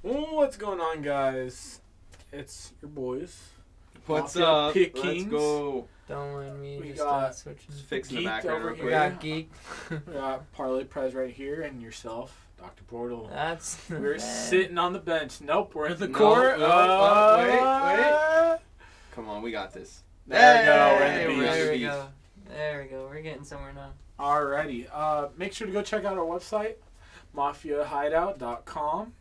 What's going on, guys? It's your boys. What's Mafia up? Pick Let's Kings. go. Don't mind me. We just got switching. Just fixing the Geekd background over real here. We quick. got Geek. We got Parlay Prez right here, and yourself, Dr. Portal. That's the We're man. sitting on the bench. Nope, we're in the No, court. no, wait. Come on, we got this. There we go. We're Hey, in the we're beach. in the There we beach. go. There we go. We're getting somewhere now. Alrighty. Make sure to go check out our website, mafiahideout.com.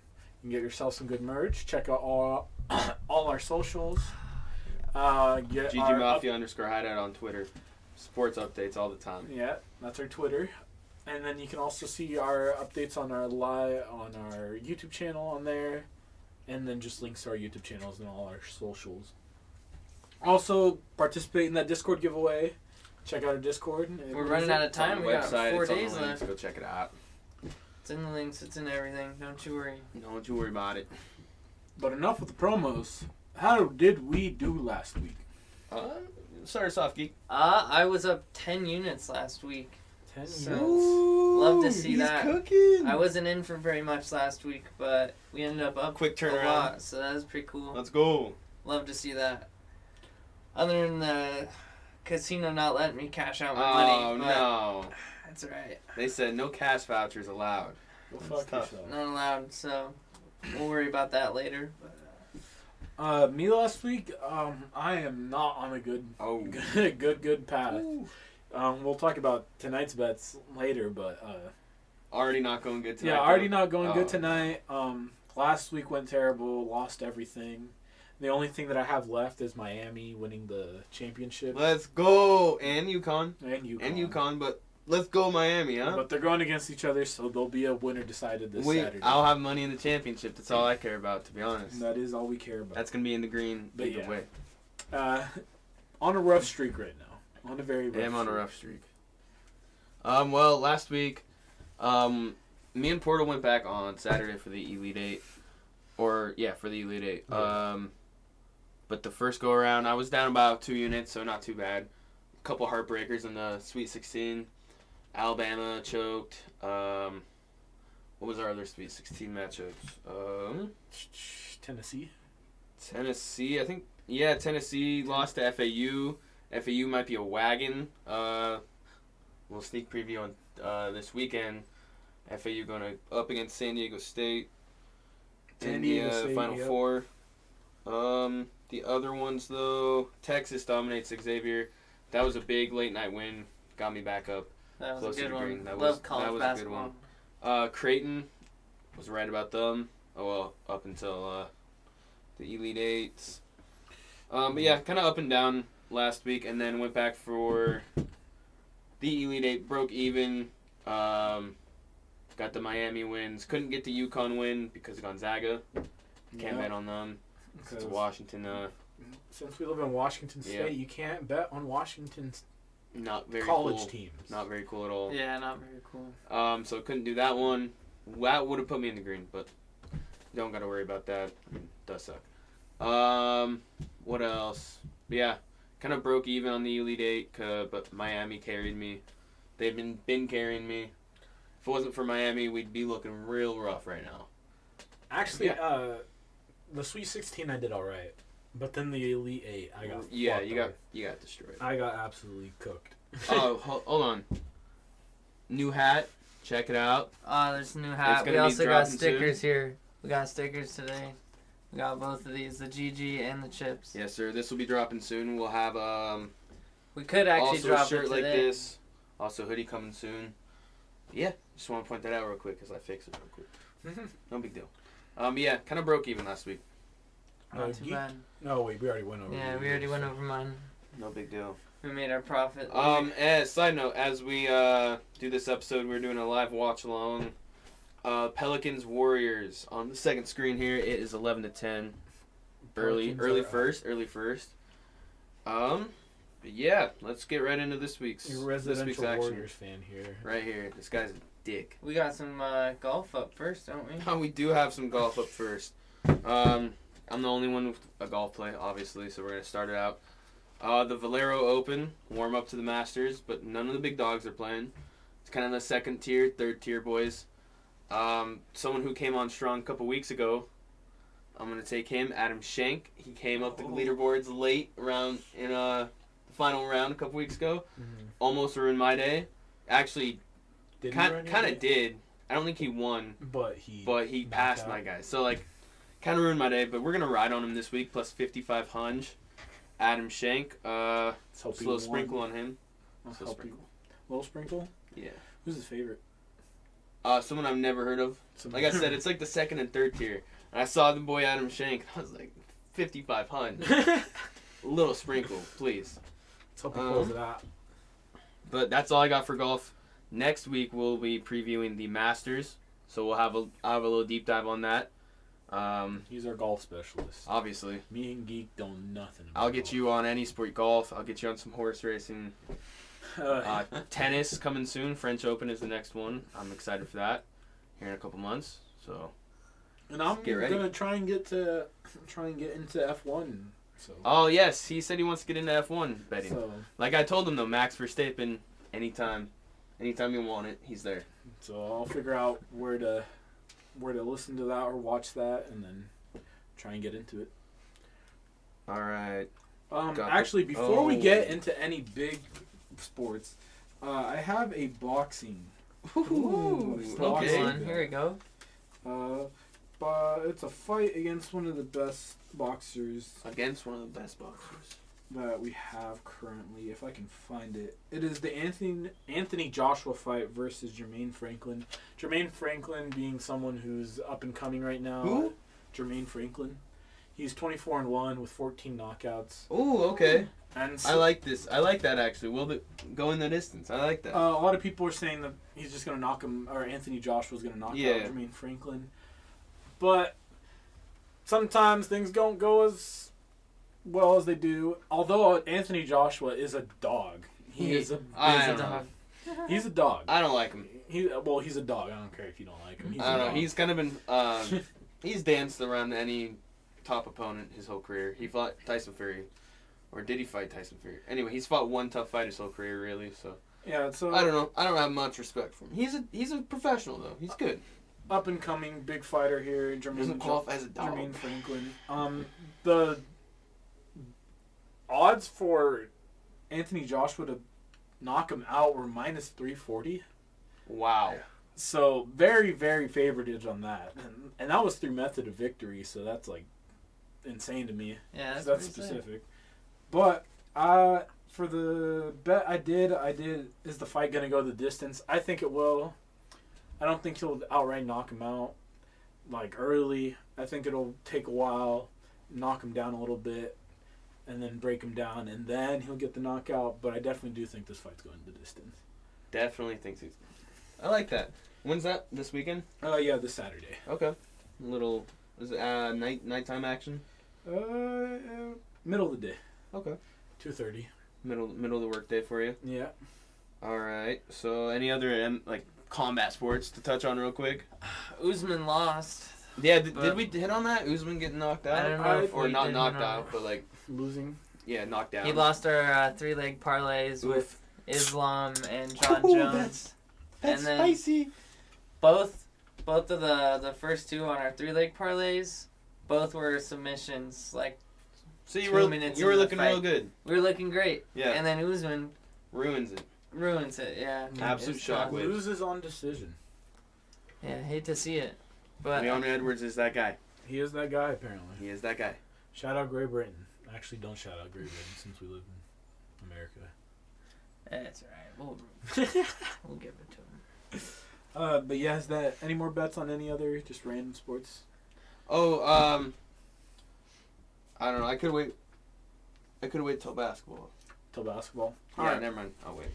You can get yourself some good merch. Check out all our socials. Get GG our Mafia _ hideout on Twitter. Sports updates all the time. Yeah, that's our Twitter. And then you can also see our updates on our YouTube channel on there. And then just links to our YouTube channels and all our socials. Also, participate in that Discord giveaway. Check out our Discord. We're running out of It's on time. the We got website. 4 It's on days the links. left. Go check it out. It's in the links. It's in everything. Don't you worry. Don't you worry about it. But enough with the promos. How did we do last week? Start us off, Geek. I was up 10 units last week. 10 So- units. Love to see he's that. Cooking. I wasn't in for very much last week, but we ended up Quick a turnaround. lot, so that was pretty cool. Let's go. Love to see that. Other than the casino not letting me cash out my Oh, money, but no. that's alright. They said no cash vouchers allowed. Go That's fuck tough. yourself. Not allowed, so we'll worry about that later. Me last week, I am not on a good Oh. good path. Ooh. We'll talk about tonight's bets later, but Already not going good tonight. yeah, already not going Oh. good tonight. Last week went terrible, lost everything. The only thing that I have left is Miami winning the championship Let's go. And UConn. and UConn. And UConn, but let's go Miami, huh? But they're going against each other, so there'll be a winner decided this Saturday. I'll have money in the championship. That's all I care about, to be honest. That is all we care about. That's going to be in the green But either yeah. way. On a rough streak right now. On a very rough Yeah, I'm on a streak. rough streak. Well, last week, me and Portal went back on Saturday for the Elite Eight. For the Elite Eight. Yeah. But the first go around, I was down about 2 units, so not too bad. A couple heartbreakers in the Sweet 16. Alabama choked. What was our other Sweet 16 matchups? Tennessee. Tennessee, I think. Yeah, Tennessee lost to FAU. FAU might be a wagon. We'll sneak preview on this weekend. FAU going to up against San Diego State. San Diego in the State, Final yep. Four. The other ones though, Texas dominates Xavier. That was a big late night win. Got me back up. That was Closer a good to one. green. That Love was college a good basketball. one. Creighton was right about them. Oh well, up until the Elite Eights. But yeah, kind of up and down last week, and then went back for the Elite Eight. Broke even. Got the Miami wins. Couldn't get the UConn win because of Gonzaga. Can't bet on them. It's Washington. Since we live in Washington State, Yeah. you can't bet on Washington's Not very college cool. teams. Not very cool at all. Yeah, not very cool. So couldn't do that one. That would have put me in the green, but don't got to worry about that. I mean, it does suck. What else? Yeah, kind of broke even on the Elite Eight, but Miami carried me. They've been carrying me. If it wasn't for Miami, we'd be looking real rough right now. Actually, the Sweet 16 I did all right, but then the Elite 8 I got Yeah, fucked you got up. destroyed. I got absolutely cooked. Oh, hold on. New hat. Check it out. There's a new It's hat. gonna We be also got dropping stickers here. We got stickers today. We got both of these, the GG and the chips. Yes, sir. This will be dropping soon. We'll have We could actually also drop a shirt it like today. this. Also hoodie coming soon. Yeah, just want to point that out real quick because I fixed it real quick. No big deal. Yeah, kind of broke even last week. Not too bad. No, wait, we already went over. Yeah, yours, we already went so- over mine. No big deal. We made our profit. Side note, as we do this episode, we're doing a live watch along. Pelicans Warriors on the second screen here. It is 11-10. Early Pelicans are first. But yeah, let's get right into this week's You're a residential action. Warriors fan here. Right here. This guy's a dick. We got some golf up first, don't we? Oh, we do have some golf up first. I'm the only one with a golf play, obviously, so we're going to start it out. The Valero Open, warm up to the Masters, but none of the big dogs are playing. It's kind of the second tier, third tier boys. Someone who came on strong a couple weeks ago, I'm gonna take him. Adam Schenk. He came up the leaderboards late around in the final round a couple weeks ago. Mm-hmm. Almost ruined my day. Actually, Did kind of did. I don't think he won, but he passed out. my guy. So like, kind of ruined my day. But we're gonna ride on him this week plus 5,500. Adam Schenk. Just a little sprinkle on him. Little sprinkle. Yeah. Who's his favorite? Someone I've never heard of. Like I said, it's like the second and third tier. And I saw the boy Adam Schenk. I was like, 5,500. A little sprinkle, please. Let's hope he pulls it out. But that's all I got for golf. Next week we'll be previewing the Masters, so I'll have a little deep dive on that. He's our golf specialist. Obviously. Me and Geek don't know nothing about I'll get you on any sport golf. I'll get you on some horse racing. Tennis coming soon. French Open is the next one. I'm excited for that. Here in a couple months. So. And I'm gonna try and get into F1. So. Oh yes, he said he wants to get into F1 betting. So, like I told him though, Max Verstappen, anytime you want it, he's there. So I'll figure out where to listen to that or watch that, and then try and get into it. All right. Actually, before we get into any big sports, I have a boxing. Ooh, okay. Here we go. But it's a fight against one of the best boxers. Against one of the best boxers that we have currently, if I can find it. It is the Anthony Joshua fight versus Jermaine Franklin. Jermaine Franklin being someone who's up and coming right now. Who? Jermaine Franklin. He's 24-1 with 14 knockouts. Ooh, okay. And I like this. I like that actually. Will go in the distance. I like that. A lot of people are saying that he's just gonna knock him, or Anthony Joshua's gonna knock out Jermaine Franklin. But sometimes things don't go as well as they do. Although Anthony Joshua is a dog. He's a dog. He's a dog. I don't like him. He's a dog. I don't care if you don't like him. I don't know. He's kind of been he's danced around any top opponent his whole career. He fought Tyson Fury. Or did he fight Tyson Fury? Anyway, he's fought one tough fight his whole career, really. So yeah, so I don't know. I don't have much respect for him. He's a professional though. He's good. Up and coming big fighter here, Doesn't qualify as a dog. Jermaine Franklin. The odds for Anthony Joshua to knock him out were minus 340. Wow. So very, very favorited on that, and that was through method of victory. So that's like insane to me. Yeah, that's specific. But for the bet I did, is the fight going to go the distance? I think it will. I don't think he'll outright knock him out like early. I think it'll take a while, knock him down a little bit, and then break him down, and then he'll get the knockout. But I definitely do think this fight's going the distance. Definitely thinks he's. I like that. When's that? This weekend? Yeah, this Saturday. Okay. Little is it nighttime action? Middle of the day. Okay. 2:30. Middle of the workday for you. Yeah. All right. So any other combat sports to touch on real quick? Usman lost. Yeah. Did we hit on that? Usman getting knocked out? I don't know. Or not knocked out, but losing. Yeah, knocked down. He lost our 3-leg parlays with Islam and John Jones. That's and then spicy. Both of the first two on our 3-leg parlays, both were submissions. So you were looking real good. We were looking great. Yeah. And then Usman ruins it. Yeah. Absolute shockwave. Loses on decision. Yeah, hate to see it. But Leon Edwards is that guy. He is that guy, apparently. He is that guy. Shout out Great Britain. Actually, don't shout out Great Britain since we live in America. That's alright. We'll give it to him. But yeah, is that any more bets on any other just random sports? Oh, I don't know. I could wait till basketball. Till basketball? All right, never mind. I'll wait.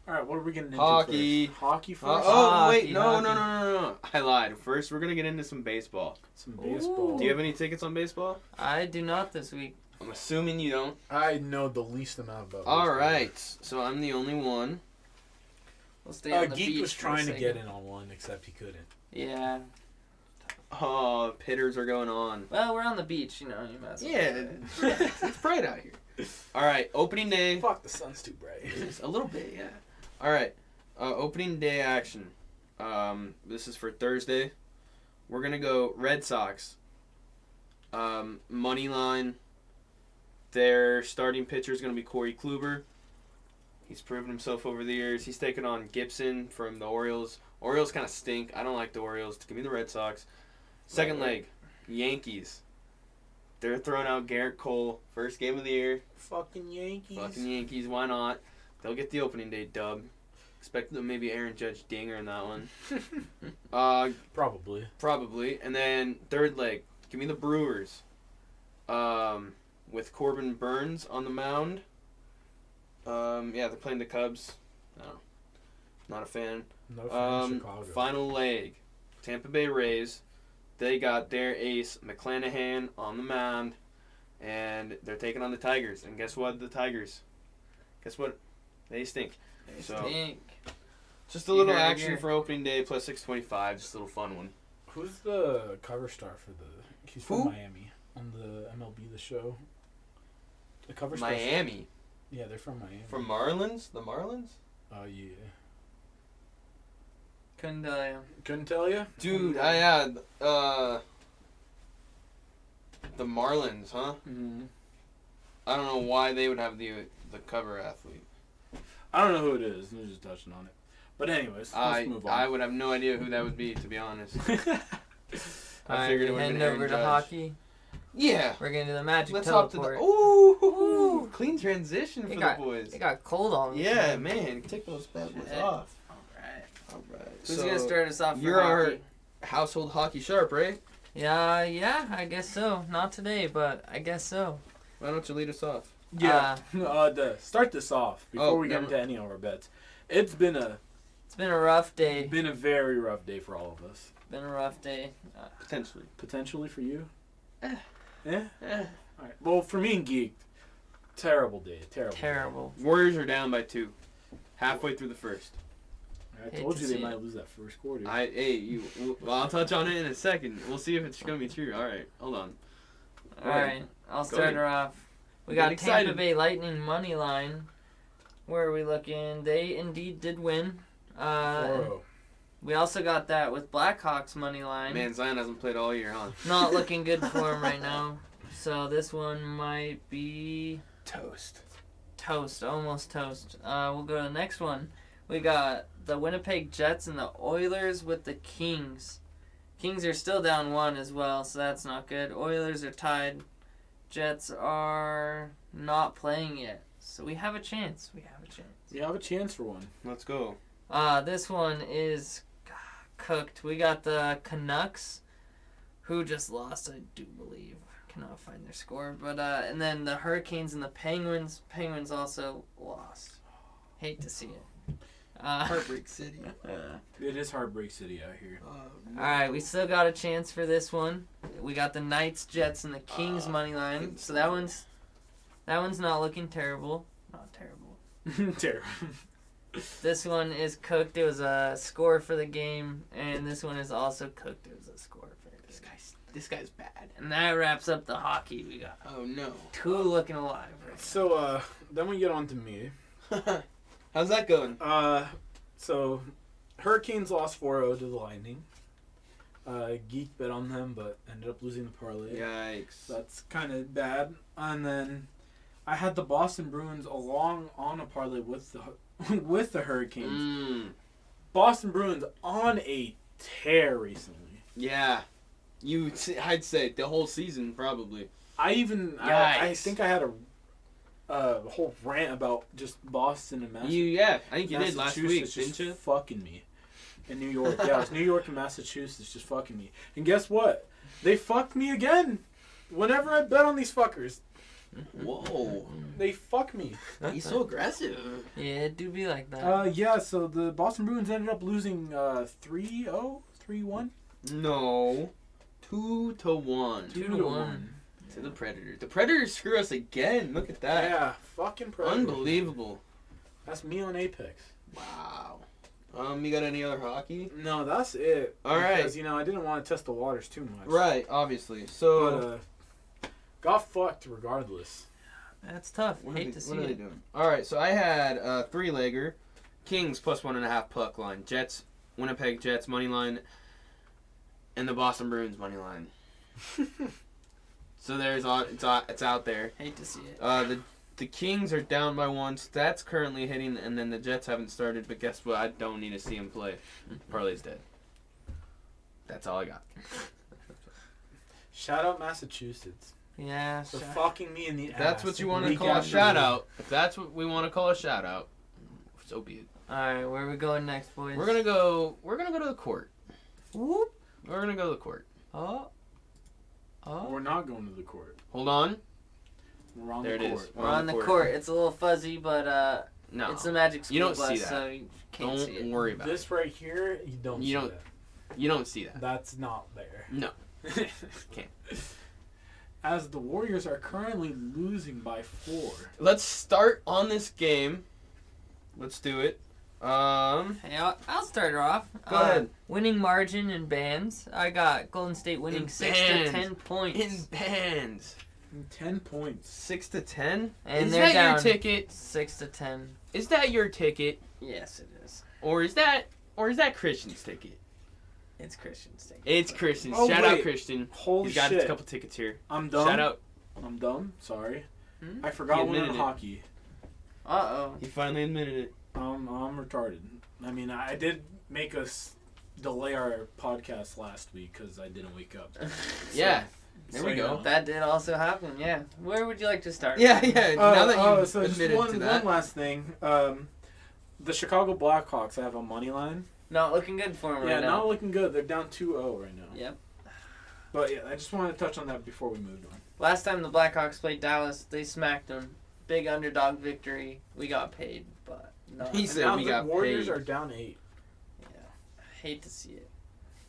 All right, what are we getting into Hockey. first? Hockey first? Wait. No. I lied. First, we're going to get into some baseball. Some baseball. Ooh. Do you have any tickets on baseball? I do not this week. I'm assuming you don't. I know the least amount about All baseball. right. So I'm the only one. We'll stay on the Geek beach was for a trying to second. get in on one, except he couldn't. Yeah. Oh, pitters are going on. Well, we're on the beach, you might as well. Yeah, it's bright out here. All right, opening day. Fuck, the sun's too bright. A little bit, yeah. All right, opening day action. This is for Thursday. We're gonna go Red Sox Money line. Their starting pitcher is going to be Corey Kluber. He's proven himself over the years. He's taken on Gibson from the Orioles. Orioles kind of stink. I don't like the Orioles. Give me the Red Sox. Second leg, Yankees. They're throwing out Garrett Cole. First game of the year. Fucking Yankees. Fucking Yankees. Why not? They'll get the opening day dub. Expect maybe Aaron Judge dinger in that one. Probably. And then third leg, give me the Brewers. With Corbin Burns on the mound. They're playing the Cubs. No, not a fan. No fan Chicago. Final leg, Tampa Bay Rays. They got their ace McClanahan on the mound, and they're taking on the Tigers. And guess what? Guess what? They stink. They So, stink. Just a little action for opening day plus 625. Just a little fun one. Who's the cover star for the? He's from Who? Miami on the MLB The Show. The cover star. Miami. Yeah, they're from Miami. From Marlins? The Marlins? Oh yeah. Couldn't tell you. Couldn't tell you, Dude, I had the Marlins, huh? Mm-hmm. I don't know why they would have the cover athlete. I don't know who it is. I'm just touching on it. But anyways, let's move on. I would have no idea who that would be, to be honest. I figured figured it would've been heading over Aaron to Judge. hockey. Yeah. We're gonna do the magic Let's hop to teleport. the. Ooh, clean transition for the boys. It got cold on us. Yeah, man, take those bad boys Shit. off. All right. All right. Who's gonna start us off for You're our hockey? household hockey sharp, right? Yeah, I guess so. Not today, but I guess so. Why don't you lead us off? Yeah. To start this off before we get never- into any of our bets, it's been a rough day. been a very rough day for all of us. Been a rough day. Potentially. Potentially for you. Eh. Yeah. All right. Well, for me and Geekd, terrible day. Terrible. Warriors are down by 2. Halfway through the first. I Hate told to you they see might it. lose that first quarter. Well, I'll touch on it in a second. We'll see if it's gonna be true. All right, hold on. All right, I'll start her off. We got Get Tampa excited. Bay Lightning money line. Where are we looking? They indeed did win. 4-0. We also got that with Blackhawks money line. Man, Zion hasn't played all year, huh? Not looking good for him right now. So this one might be Toast. almost toast. We'll go to the next one. We got the Winnipeg Jets and the Oilers with the Kings. Kings are still down 1 as well, so that's not good. Oilers are tied. Jets are not playing yet. So we have a chance. You have a chance for one. Let's go. This one is cooked. We got the Canucks, who just lost, I do believe. Cannot find their score. But and then the Hurricanes and the Penguins. Penguins also lost. Hate to see it. Heartbreak City. It is Heartbreak City out here. Alright, we still got a chance for this one. We got the Knights, Jets, and the Kings money line. So that one's not looking terrible. Not terrible. Terrible. This one is cooked. It was a score for the game, and this one is also cooked. It was a score for the game. This guy's bad. And that wraps up the hockey. We got Oh no. 2 looking alive right now. So then we get on to me. How's that going? So Hurricanes lost 4-0 to the Lightning. Geek bet on them, but ended up losing the parlay. Yikes. So that's kind of bad. And then I had the Boston Bruins along on a parlay with the Hurricanes. Boston Bruins on a tear recently. Yeah. I'd say the whole season probably. I think I had a whole rant about just Boston and Massachusetts. I think you did last week, just didn't you? Fucking me. In New York. Yeah, it was New York and Massachusetts just fucking me. And guess what? They fucked me again. Whenever I bet on these fuckers. Whoa. They fuck me. He's so aggressive. Yeah, it do be like that. Yeah, so the Boston Bruins ended up losing 3-0? 3-1? No. 2-1. 2-1. To the Predators. The Predators screw us again. Look at that. Yeah, fucking Predators. Unbelievable. That's me on Apex. Wow. You got any other hockey? No, that's it. All right. Because, I didn't want to test the waters too much. Right, obviously. So, But, got fucked regardless. That's tough. what Hate to see are they it. doing? All right, so I had a 3-legger, Kings plus 1.5 puck line, Jets, Winnipeg Jets money line, and the Boston Bruins money line. So it's out there. Hate to see it. The Kings are down by 1. That's currently hitting, and then the Jets haven't started. But guess what? I don't need to see him play. Parlay's dead. That's all I got. Shout out Massachusetts Yeah. for fucking me in the ass. That's what you want to week call a after shout week. out. If that's what we want to call a shout out, so be it. All right, where are we going next, boys? We're gonna go to the court. Whoop. We're gonna go to the court. Oh. We're not going to the court. Hold on. We're on There the it court. is. We're on the court. It's a little fuzzy, but No. it's a Magic School You don't bus, see that. so you can't see Don't it. worry about it. This right here, you don't see that. You don't see that. That's not there. No. Can't. As the Warriors are currently losing by 4. Let's start on this game. Let's do it. Hey, I'll start her off. Go ahead. Winning margin in bands. I got Golden State winning In 6 bands. to 10 points. In bands. 10 points. 6 to 10? And Is they're that down your ticket? 6 to 10. Is that your ticket? Yes, it is. Or is that Christian's ticket? It's Christian's ticket. It's Christian's. Oh, Shout out wait. Christian. Holy He's got shit. a couple tickets here. I'm dumb. Shout out. I'm dumb. Sorry. Hmm? I forgot He one in admitted it. hockey. He finally admitted it. I'm retarded. I mean, I did make us delay our podcast last week because I didn't wake up. Yeah. There we you go. know. That did also happen, yeah. Where would you like to start? Yeah. Now that you so just admitted one to that. last thing. The Chicago Blackhawks, I have a money line. Not looking good for him Yeah, right now. not looking good. They're down 2-0 right now. Yep. But yeah, I just wanted to touch on that before we moved on. Last time the Blackhawks played Dallas, they smacked them. Big underdog victory. We got paid, but no. He And said now we the got Warriors paid. are down 8. Hate to see it.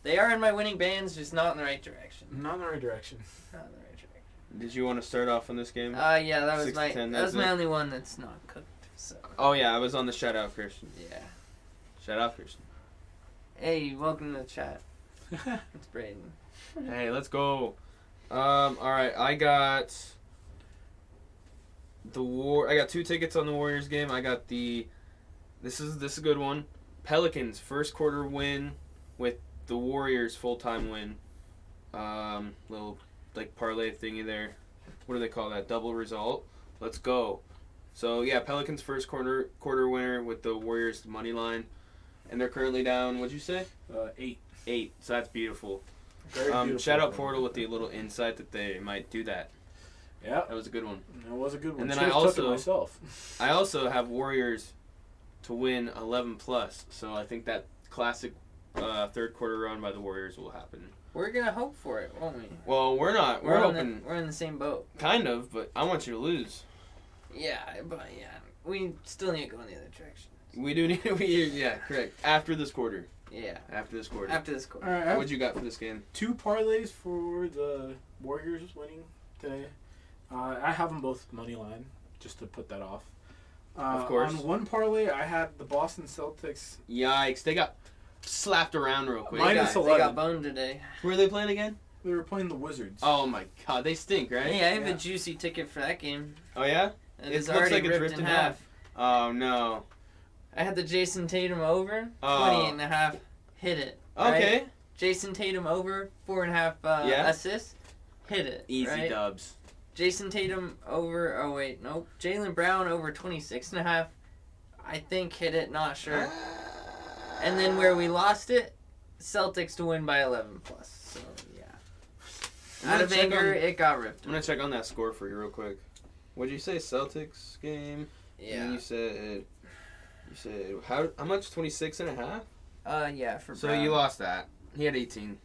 They are in my winning bands, just not in the right direction. Not in the right direction. Not in the right direction. Did you want to start off on this game? Yeah, that was 6 to my 10, that was that's my it? only one that's not cooked. So Oh yeah, I was on the shout out Christian. yeah. Shout out Christian. Hey, welcome to the chat. It's Braden. Hey, let's go. All right, I got I got 2 tickets on the Warriors game. I got this is a good one. Pelicans first quarter win with the Warriors full-time win. Little like parlay thingy there. What do they call that? Double result. Let's go. So yeah, Pelicans first quarter winner with the Warriors money line, and they're currently down. What'd you say? 8. 8. So that's beautiful. Very beautiful. Shout out Portal with the little insight that they might do that. Yeah, That was a good one. that was a good one. And then Should've I took it also- myself. I also have Warriors to win 11 plus. So I think that classic third quarter run by the Warriors will happen. We're gonna hope for it, won't we? Well, we're not. We're hoping, We're in the same boat. kind of, but I want you to lose. Yeah, but yeah, we still need to go in the other direction. We do need. Yeah, correct. After this quarter. Yeah. After this quarter. After this quarter. All right, I have What'd you got for this game? 2 parlays for the Warriors winning today. I have them both money line, just to put that off. Of course. On one parlay, I had the Boston Celtics. Yikes! They got slapped around real quick. They Minus got 11. boned today. Who are they playing again? They were playing the Wizards. Oh my God, they stink, right? Hey, I have Yeah. a juicy ticket for that game. Oh yeah? And It it's looks already like it's ripped in half. Oh no. I had the Jason Tatum over, Oh. 20.5. Hit it. Okay. Right? Jason Tatum over, 4.5 Yeah. assists. Hit it. Easy right? dubs. Jason Tatum over, oh wait, nope. Jaylen Brown over 26.5. I think hit it, not sure. And then where we lost it, Celtics to win by 11 plus. So yeah. I'm Out gonna of check anger, on- it got ripped. I'm gonna check on that score for you real quick. What'd you say? Celtics game? And Yeah. you said how much? 26.5? Yeah, for So Brown. you lost that. He had 18.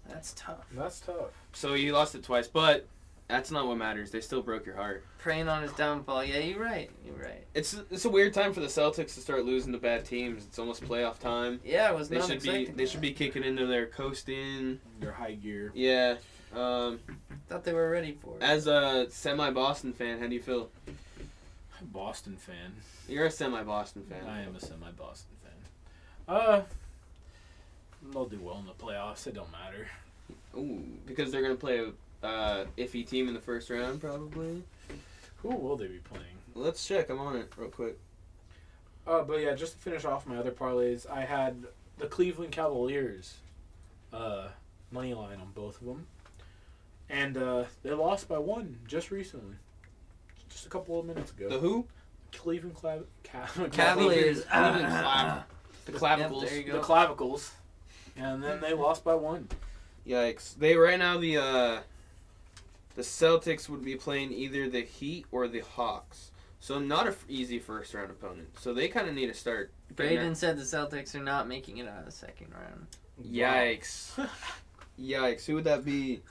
That's tough. That's tough. So you lost it twice, but that's not what matters. They still broke your heart. Preying on his downfall. Yeah, you're right. You're right. It's a weird time for the Celtics to start losing to bad teams. It's almost playoff time. Yeah, I was They not should be expecting they should be kicking into their coasting. Their high gear. Yeah. Thought they were ready for it. As a semi-Boston fan, how do you feel? Boston fan. You're a semi-Boston fan. I am a semi-Boston fan. They'll do well in the playoffs. It don't matter. Ooh, because they're gonna play a iffy team in the first round, probably. Who will they be playing? Let's check. I'm on it real quick. But yeah, just to finish off my other parlays, I had the Cleveland Cavaliers money line on both of them. And they lost by 1 just recently. Just a couple of minutes ago. The who? Cleveland Cavaliers. The clavicles. Yep, there you go. The clavicles. And then they lost by 1. Yikes! They right now the Celtics would be playing either the Heat or the Hawks, so not an easy first round opponent. So they kind of need to start. Braden said the Celtics are not making it out of the second round. Yikes! Yikes! Who would that be?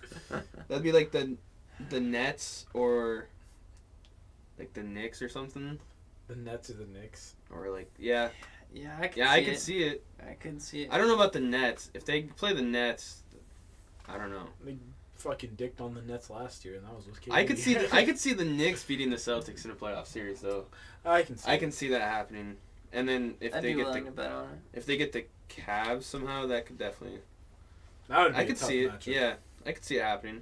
That'd be like the Nets or like the Knicks or something. The Nets or the Knicks. Or like yeah. Yeah, I could see it. I could see it. I don't know about the Nets. If they play the Nets, I don't know. They fucking dicked on the Nets last year, and that was with KD. I could see the Knicks beating the Celtics in a playoff series though. I can see that happening. And then if I'd they be get willing to bet on it. if they get the Cavs somehow, that could definitely. That would be I a could tough see it. matchup. Yeah, I could see it happening.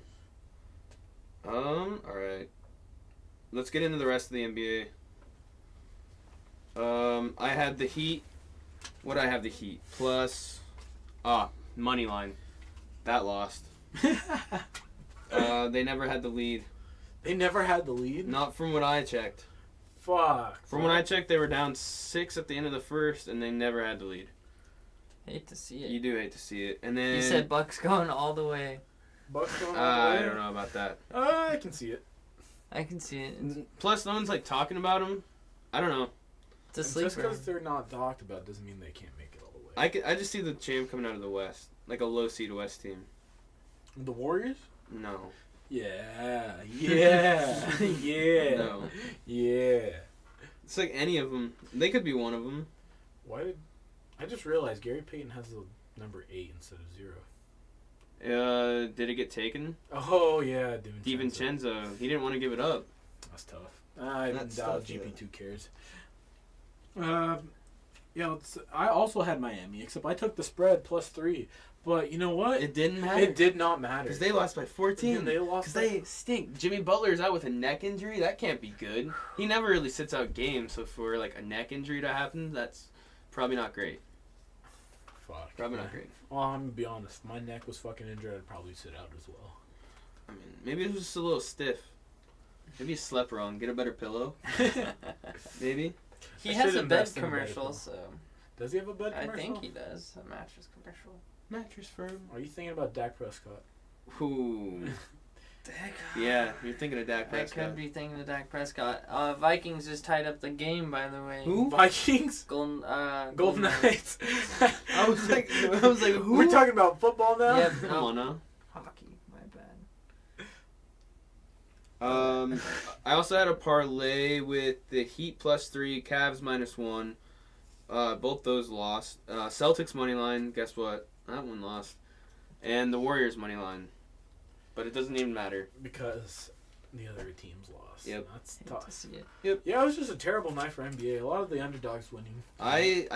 All right. Let's get into the rest of the NBA. I had the Heat. What I have the Heat plus, money line, that lost. They never had the lead. They never had the lead? Not from what I checked. Fuck. From when I checked, they were down 6 at the end of the first, and they never had the lead. Hate to see it. You do hate to see it. And then You said Bucks going all the way. Bucks going all the way? I don't know about that. I can see it. I can see it. Plus, no one's like talking about them. I don't know. It's a And sleeper. just because they're not talked about doesn't mean they can't make it all the way. I just see the champ coming out of the West, like a low seed West team. The Warriors? No. Yeah. Yeah. yeah. No. Yeah. It's like any of them. They could be one of them. Why did... I just realized Gary Payton has the number 8 instead of 0. Did it get taken? Oh, yeah. DiVincenzo. He didn't want to give it up. That's tough. I That's doubt tough, yeah. GP2 cares. Yeah, I also had Miami, except I took the spread plus 3. But you know what? It didn't matter. It did not matter. Because they lost by 14. They lost. Because they stink. Jimmy Butler's out with a neck injury. That can't be good. He never really sits out games, so for like a neck injury to happen, that's probably not great. Fuck. Probably not great. Well, I'm gonna be honest. If my neck was fucking injured, I'd probably sit out as well. I mean, maybe it was just a little stiff. Maybe you slept wrong. Get a better pillow. Maybe. He I has should a bed invest in a commercial, medical. so Does he have a bed I commercial? think he does. A mattress commercial. Mattress firm. Are you thinking about Dak Prescott? Ooh. Dak. Yeah, you're thinking of Dak I Prescott. could be thinking of Dak Prescott. Vikings just tied up the game, by the way. Who? Vikings? Golden Knights. I was like, who? We're talking about football now? Yeah, Come on now. Hockey. My bad. I also had a parlay with the Heat plus 3, Cavs minus 1. Both those lost. Celtics money line, guess what? That one lost. And the Warriors money line. But it doesn't even matter. Because the other teams lost. Yep. That's Hate tough. to see it. Yeah, it was just a terrible night for NBA. A lot of the underdogs winning. I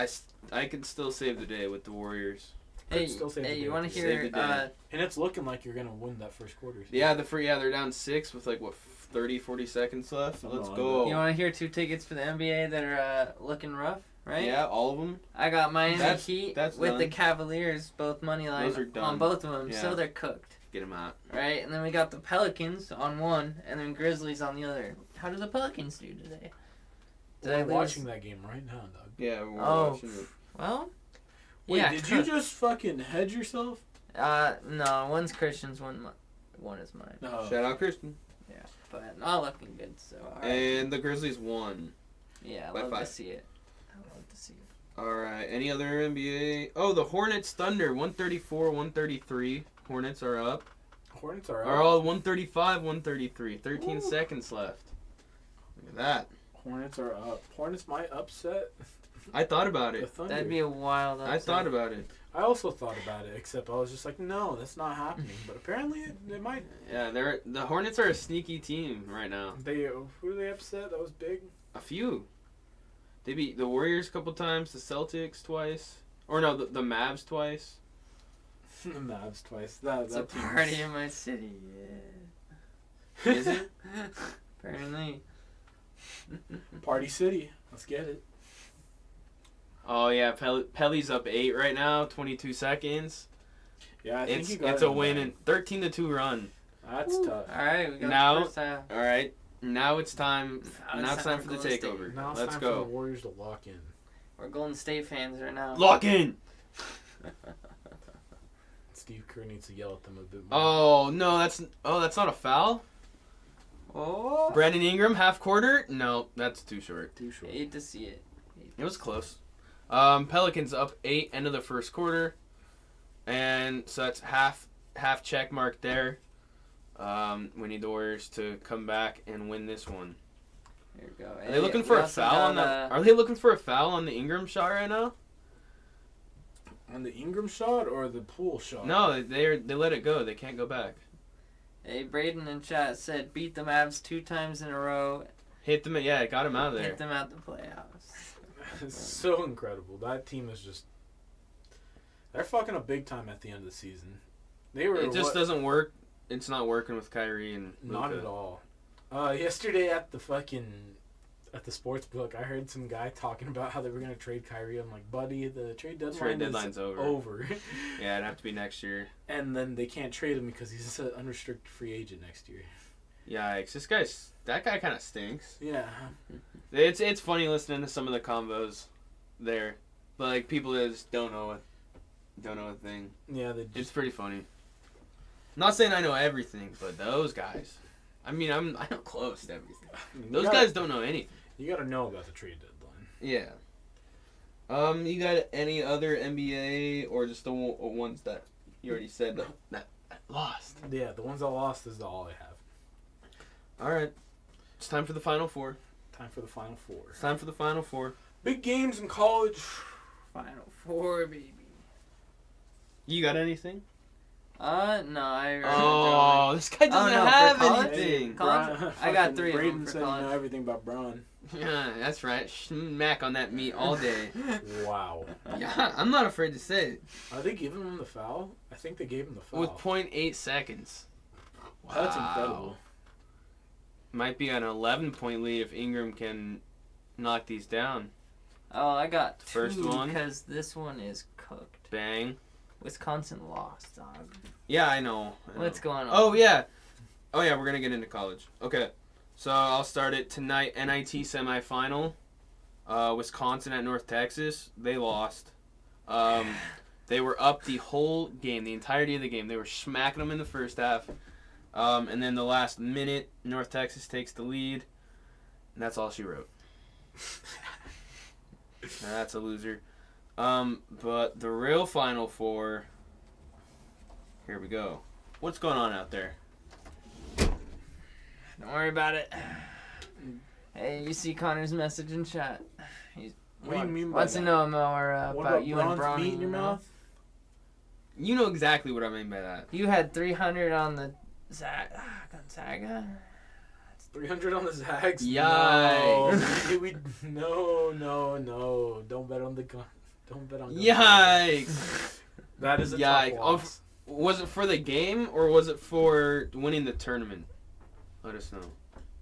could still save the day with the Warriors. Hey, still save the you day. want to Save hear? the day. And it's looking like you're going to win that first quarter. Yeah, they're down 6 with like, what, 30, 40 seconds left? Something Let's like go. You want to hear 2 tickets for the NBA that are looking rough, right? Yeah, all of them. I got Miami That's- Heat that's with the done. Cavaliers, both money line Those are done. on both of them, Yeah. so they're cooked, Get them out. right? And then we got the Pelicans on one, and then Grizzlies on the other. How did the Pelicans do today? Did I We're lose? watching that game right now, dog. Yeah, we're Oh, watching it. well, Wait, yeah. did you just fucking hedge yourself? No, one's Christian's, one is mine. No. Shout out Christian. Yeah, but not looking good. So all right. And the Grizzlies won. Yeah, I by love to 5. see it. I love to see it. All right. Any other NBA? Oh, the Hornets Thunder 134, 133. Hornets are up. Hornets are Are out. all 135, 133. 13 Ooh. seconds left. Look at that. Hornets are up. Hornets might upset I thought about the it. Thunder. That'd be a wild upset. I thought about it. I also thought about it, except I was just like, no, that's not happening. But apparently, it might. Yeah, the Hornets are a sneaky team right now. Who do they upset? That was big. A few. They beat the Warriors a couple times, the Celtics twice. Or no, the Mavs twice. The Mavs twice. That It's a team's- party in my city. Yeah. Is it? Apparently. Party City. Let's get it. Oh yeah, Pelly's up 8 right now, 22 seconds. Yeah, I think It's he got it's it a in win the and 13-2 run. That's tough. All right, we got Now- the first half. All right. Now it's time. Now it's time for the Golden State. takeover. Now it's Let's time go. for the Warriors to lock in. We're Golden State fans right now. Lock in. Steve Kerr needs to yell at them a bit more. Oh no, that's not a foul. Oh. Brandon Ingram, half quarter. No, that's too short. Too short. Hate to see it. It was close. Pelicans up 8, end of the first quarter, and so that's half check mark there. We need the Warriors to come back and win this one. Here we go. Are they looking for a foul on that? Are they looking for a foul on the Ingram shot right now? On the Ingram shot or the Poole shot? No, they let it go. They can't go back. Hey, Braden in chat said beat the Mavs 2 times in a row. Hit them. Yeah, it got him out of there. Hit them out the playoffs. It's so incredible. That team is just... They're fucking up big time at the end of the season. They were... It just doesn't work. It's not working with Kyrie and Not Luka. at all. Yesterday at the sports book, I heard some guy talking about how they were gonna trade Kyrie. I'm like, buddy, the trade Deadline's is over. Yeah, it'd have to be next year. And then they can't trade him because he's an unrestricted free agent next year. Yikes! That guy kind of stinks. Yeah. It's funny listening to some of the combos there, but like people that just don't know a thing. Yeah, It's pretty funny. Not saying I know everything, but those guys. I mean, I know close to everything. Those guys don't know anything. You gotta know about the trade deadline. Yeah. You got any other NBA or just the ones that you already said that lost? Yeah, the ones that lost is all I have. All right. It's time for the Final Four. Time for the Final Four. It's time for the Final Four. Big games in college. Final Four, baby. You got anything? No, I. Oh, this guy doesn't no, for have college? anything. College? I got 3 of them Braden for said you college. know everything about Braun. Yeah, that's right. Smack on that meat all day. Wow. Yeah, I'm not afraid to say it. Are they giving him the foul? I think they gave him the foul. With 0.8 seconds. That's Wow. incredible. Might be an 11-point lead if Ingram can knock these down. Oh, I got 2 First one. because this one is cooked. Bang. Wisconsin lost, dog. Yeah, I know. What's going on? Oh, yeah. We're going to get into college. Okay. So I'll start it tonight. NIT semifinal. Wisconsin at North Texas. They lost. They were up the whole game, the entirety of the game. They were smacking them in the first half. And then the last minute, North Texas takes the lead. And that's all she wrote. That's a loser. But the real Final Four, here we go. What's going on out there? Don't worry about it. Hey, you see Connor's message in chat. What do you mean by Wants that? to know more What about you and Braun's Braun. meat in your mouth? You know exactly what I mean by that. You had 300 on the Gonzaga? 300 on the Zags? Yikes. No. Don't bet on Gonzaga. Yikes! That is a Yikes. tough loss. Was it for the game or was it for winning the tournament? Let us know.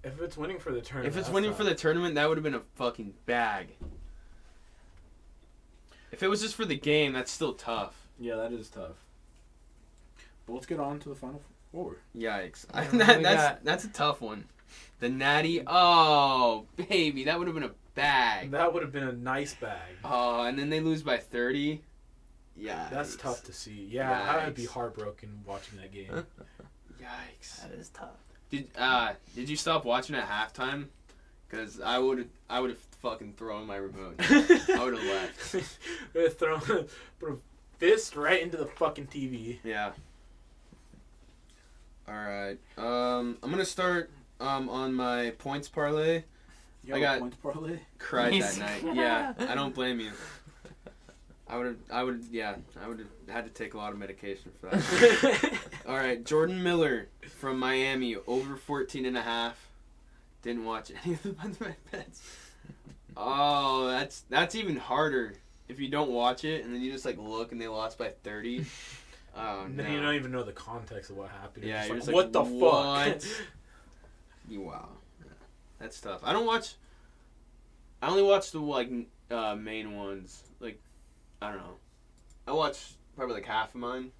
If it's winning for the tournament. If it's that's winning tough. for the tournament, that would have been a fucking bag. If it was just for the game, that's still tough. Yeah, that is tough. But let's get on to the Final Four. Yikes. Yeah, That's a tough one. The Natty, oh, baby, that would have been a bag. That would have been a nice bag. Oh, and then they lose by 30. Yeah. That's tough to see. Yeah, I'd be Yikes. heartbroken watching that game. Yikes. That is tough. Did you stop watching at halftime? Because I would have fucking thrown my remote. I would have left. Put a fist right into the fucking TV. Yeah. All right. I'm gonna start on my points parlay. You I have got- a points parlay? Cried that night. Yeah, I don't blame you. I would have had to take a lot of medication for that. All right, Jordan Miller from Miami, over 14.5. Didn't watch any of the bets. Oh, that's even harder if you don't watch it and then you just like look and they lost by 30. Oh And no. then you don't even know the context of what happened. Yeah, You're you're just just like, what the what? fuck? Wow, that's tough. I only watch the main ones. Like, I don't know. I watch probably like half of mine.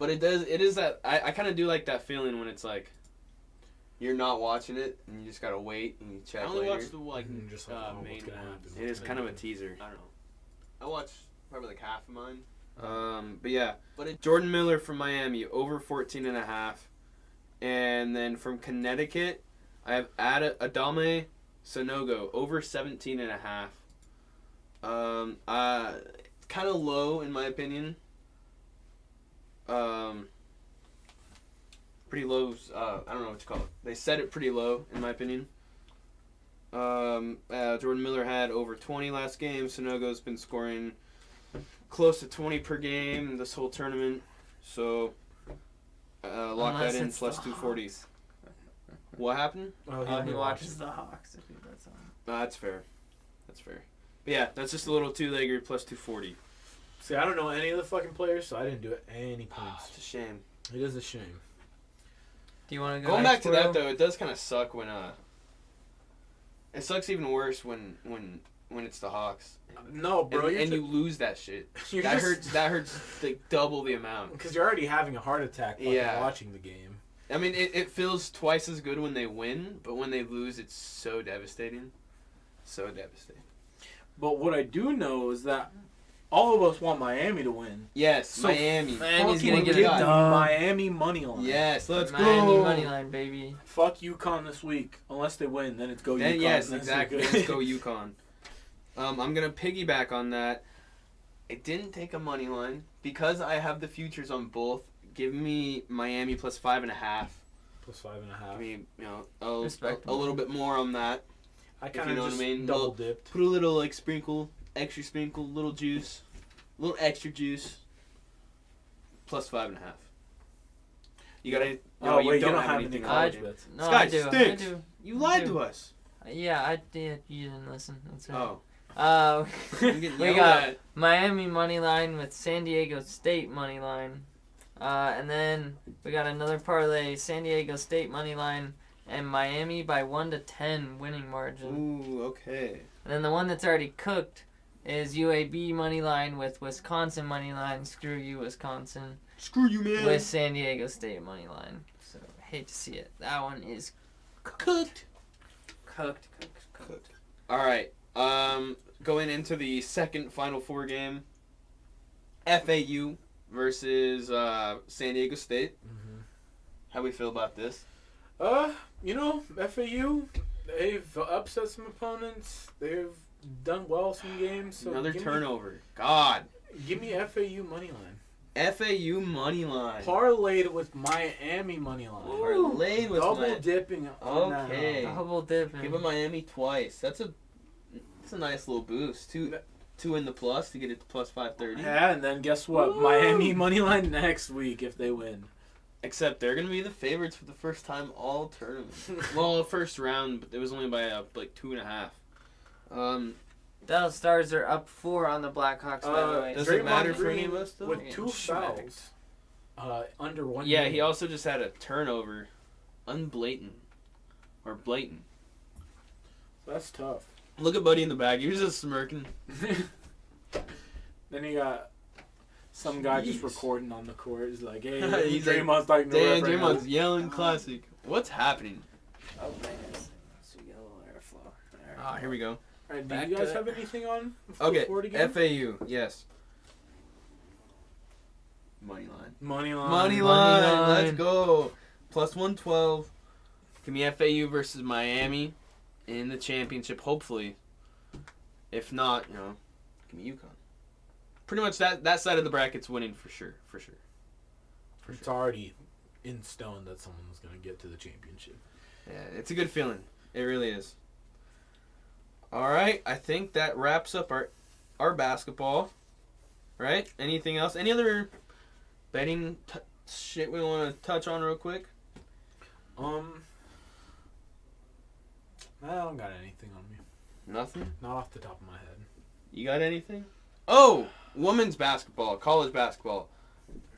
But it is that I kind of do like that feeling when it's like you're not watching it and you just gotta wait and you check I only later. watched the Just like, oh, main what's gonna ones. happen? It is kind of a teaser. I don't know. I watched probably like half of mine. But yeah, Jordan Miller from Miami over 14.5, and then from Connecticut, I have Adame Sanogo over 17.5. Kind of low in my opinion. Pretty low. I don't know what you call it. They set it pretty low in my opinion. Jordan Miller had over 20 last game. Sanogo's been scoring close to 20 per game this whole tournament. So lock Unless that in it's plus the 240. Hawks. What happened? Oh, he watches the Hawks if he bets on. That's fair. That's fair. But yeah, that's just a little two-legger plus 240. See, I don't know any of the fucking players, so I didn't do any Oh, points. it's a shame. It is a shame. Do you want to go Going back to Will? that though, it does kind of suck when it sucks even worse when it's the Hawks. No, bro, and you lose that shit. you're That hurts like double the amount. because you're already having a heart attack fucking Yeah. watching the game. I mean, it feels twice as good when they win, but when they lose, it's so devastating. So devastating. But what I do know is that all of us want Miami to win. Yes, So Miami. Miami's Fucking gonna get give it me done. Miami money line. Yes, let's Miami go. money line, baby. Fuck UConn this week. Unless they win, then it's go Then UConn. yes, Then it's exactly. good. Let's go UConn. I'm gonna piggyback on that. I didn't take a money line because I have the futures on both. Give me Miami plus 5.5. Plus 5.5. I mean, a Respectable. little bit more on that. I if kind you know of what just I mean. double dipped. Put a little like extra sprinkle, little juice, little extra juice. Plus 5.5. You got any? No, Oh, wait, you don't have any anything college on it. bets. No, This guy I do. stinks. I do. You lied I do. to us. Yeah, I did. You didn't listen. That's right. Oh, Uh, I'm getting we yelled got at. Miami money line with San Diego State money line. And then we got another parlay, San Diego State money line and Miami by 1 to 10 winning margin. Ooh, okay. And then the one that's already cooked is UAB money line with Wisconsin money line. Screw you, Wisconsin. Screw you, man. With San Diego State money line. So hate to see it. That one is cooked. cooked. All right. Going into the second Final Four game, FAU versus San Diego State. Mm-hmm. How we feel about this? FAU, they've upset some opponents. They've done well some games. So Another give turnover. God. Give me FAU money line. FAU money line. Parlayed with Miami money line. Parlayed with Double my- dipping. On that. Okay. Double dipping. Give him Miami twice. That's a nice little boost. Two in the plus to get it to plus 530. Yeah, and then guess what? Woo! Miami money line next week if they win. Except they're gonna be the favorites for the first time all tournament. Well, first round, but it was only by like 2.5. Dallas Stars are up 4 on the Blackhawks, by the way. Does it Draymond matter for Green any of us though? with Getting 2 fouls. Under 1 Yeah, minute. he also just had a turnover, unblatant, or blatant. That's tough. Look at Buddy in the back. He was just smirking. Then you got some guy just Jeez. recording on the court. He's like, hey, He's like, Draymond's talking to Damn, ref right now. Draymond's yelling classic. What's happening? Oh, man. So we got a little airflow. Ah, here we go. Alright, do Back you to guys it. have anything on? Okay, before the game? FAU, yes. Money line. Money line. Money line, let's go. Plus 112. Give me FAU versus Miami in the championship, hopefully. If not, give me UConn. Pretty much that side of the bracket's winning for sure. It's already in stone that someone's going to get to the championship. Yeah, it's a good feeling. It really is. All right, I think that wraps up our basketball. Right? Anything else? Any other betting shit we want to touch on real quick? I don't got anything on me. Nothing? Not off the top of my head. You got anything? Oh, women's basketball, college basketball.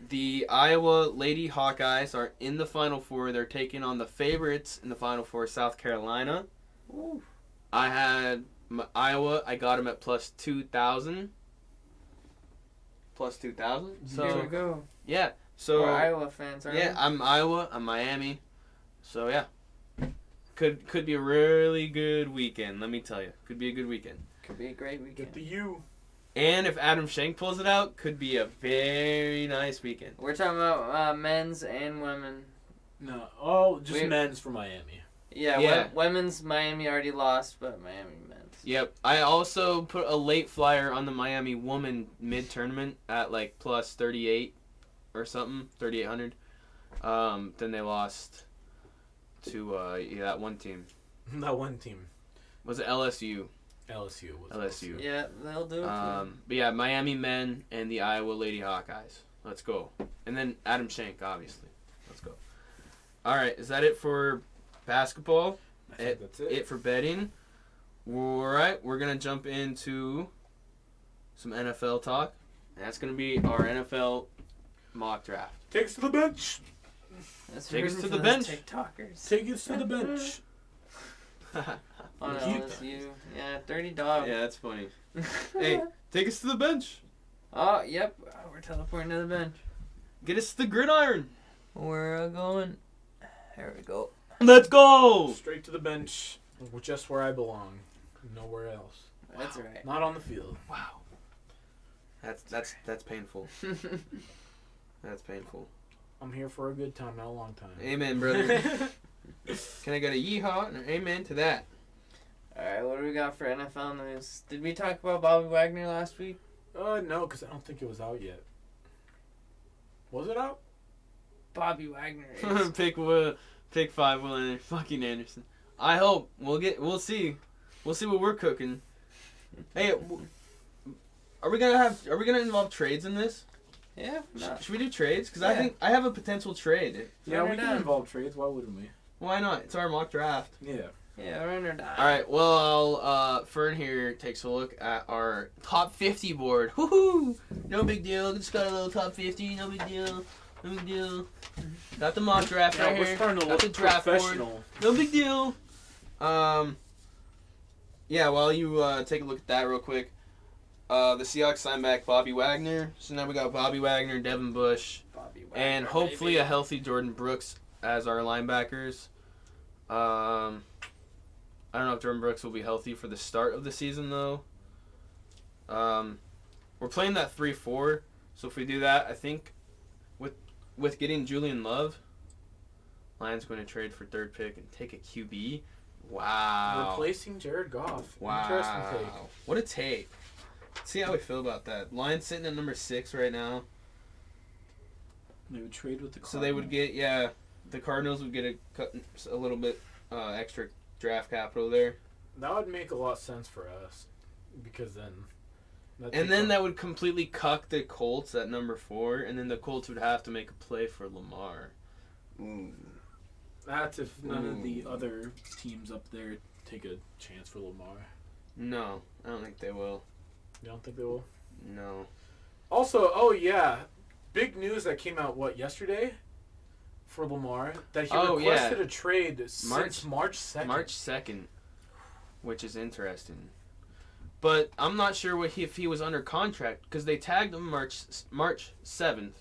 The Iowa Lady Hawkeyes are in the Final Four. They're taking on the favorites in the Final Four, South Carolina. Ooh. I had Iowa. I got them at plus 2,000. Plus 2,000. Here we So go. yeah. So We're Iowa fans, aren't yeah, I'm Iowa. I'm Miami. So yeah, could be a really good weekend. Let me tell you, could be a good weekend. we? Could be a great weekend. Get the U. And if Adam Schenk pulls it out, could be a very nice weekend. We're talking about men's and women. No, oh, just Wait. men's for Miami. Yeah, Yeah. women's Miami already lost, but Miami men's. Yep. I also put a late flyer on the Miami woman mid tournament at like plus 38 or something, 3,800. Then they lost to that one team. That one team, Was it LSU? LSU. Was LSU. Yeah, they'll do it. But yeah, Miami men and the Iowa Lady Hawkeyes. Let's go. And then Adam Schenk, obviously. Let's go. All right, is that it for basketball? I think that's it. It for betting. All right, we're going to jump into some NFL talk. And that's going to be our NFL mock draft. Take us to the bench. That's take us rude to for the those bench. TikTokers. Take us to the bench. On Geekd. LSU. Yeah, dirty dog. Yeah, that's funny. Hey, take us to the bench. Oh, yep. We're teleporting to the bench. Get us to the gridiron. We're going. There we go. Let's go. Straight to the bench, just where I belong. Nowhere else. That's right. Not on the field. Wow. That's painful. That's painful. I'm here for a good time, not a long time. Amen, brother. Can I get a yeehaw and an amen to that? Alright, what do we got for NFL news? Did we talk about Bobby Wagner last week? No, because I don't think it was out yet. Was it out? Bobby Wagner is. pick 5, Will fucking Anderson. I hope we'll see what we're cooking. Hey, are we gonna involve trades in this? Yeah. No. Should we do trades? Because Yeah. I think I have a potential trade. Yeah, Run we her can down. involve trades. Why wouldn't we? Why not? It's our mock draft. Yeah. Yeah, run or die. All right. Well, Fern here takes a look at our top 50 board. Woohoo! No big deal. Just got a little top 50. No big deal. No big deal. Got the mock draft Yeah, right we're here. starting to Got the look draft board. professional. No big deal. Yeah. While you take a look at that real quick, the Seahawks signed back Bobby Wagner. So now we got Bobby Wagner, Devin Bush, Bobby Wagner, and hopefully baby. a healthy Jordan Brooks as our linebackers. I don't know if Jordan Brooks will be healthy for the start of the season, though. We're playing that 3-4, so if we do that, I think with getting Julian Love, Lions going to trade for third pick and take a QB. Wow. Replacing Jared Goff. Wow. Interesting take. What a take. See how we feel about that. Lions sitting at number 6 right now. They would trade with the Cardinals. So they would get, the Cardinals would get a little bit extra draft capital there. That would make a lot of sense for us. Because then... That would completely cuck the Colts at number 4, and then the Colts would have to make a play for Lamar. Ooh. That's if none of the other teams up there take a chance for Lamar. No, I don't think they will. You don't think they will? No. Also, big news that came out, yesterday? For Lamar? That he requested a trade since March 2nd. March 2nd, which is interesting. But I'm not sure if he was under contract, because they tagged him March 7th,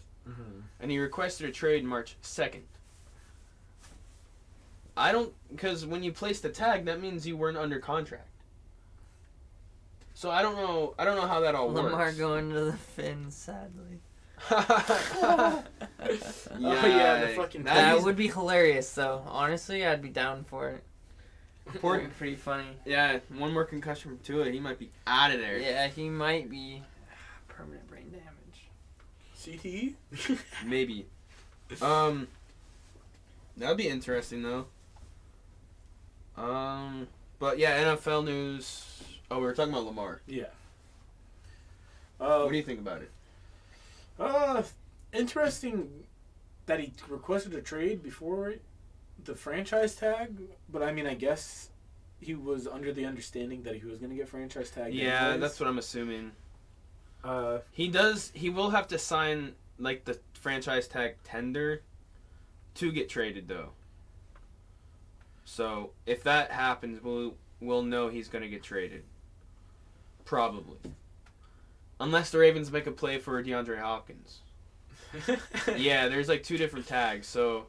and he requested a trade March 2nd. Because when you place the tag, that means you weren't under contract. So I don't know how that all works. Lamar going to the Finns, sadly. The fucking That would be hilarious, though. Honestly, I'd be down for it. Pretty funny. Yeah, one more concussion from Tua, he might be out of there. Yeah, he might be permanent brain damage. CTE? Maybe. That'd be interesting though. But yeah, NFL news. Oh, we were talking about Lamar. Yeah. What do you think about it? Interesting that he requested a trade before the franchise tag, but I mean, I guess he was under the understanding that he was going to get franchise tag. Yeah, anyways. that's what I'm assuming. He He will have to sign like the franchise tag tender to get traded though. So if that happens, we'll know he's going to get traded. Probably. Unless the Ravens make a play for DeAndre Hopkins. Yeah, there's like 2 different tags. So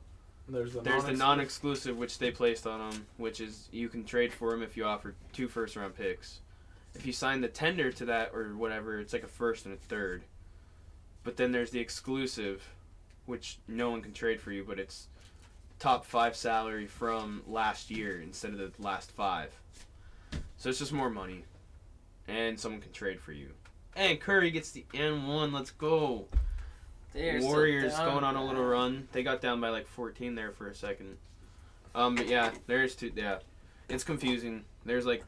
There's the non-exclusive, which they placed on them, which is you can trade for them if you offer 2 first-round picks. If you sign the tender to that or whatever, it's like a first and a third. But then there's the exclusive, which no one can trade for you, but it's top 5 salary from last year instead of the last 5. So it's just more money, and someone can trade for you. And Curry gets the N1. Let's go. Warriors going on a little run. They got down by like 14 there for a second. But yeah, there's 2. Yeah, it's confusing. There's like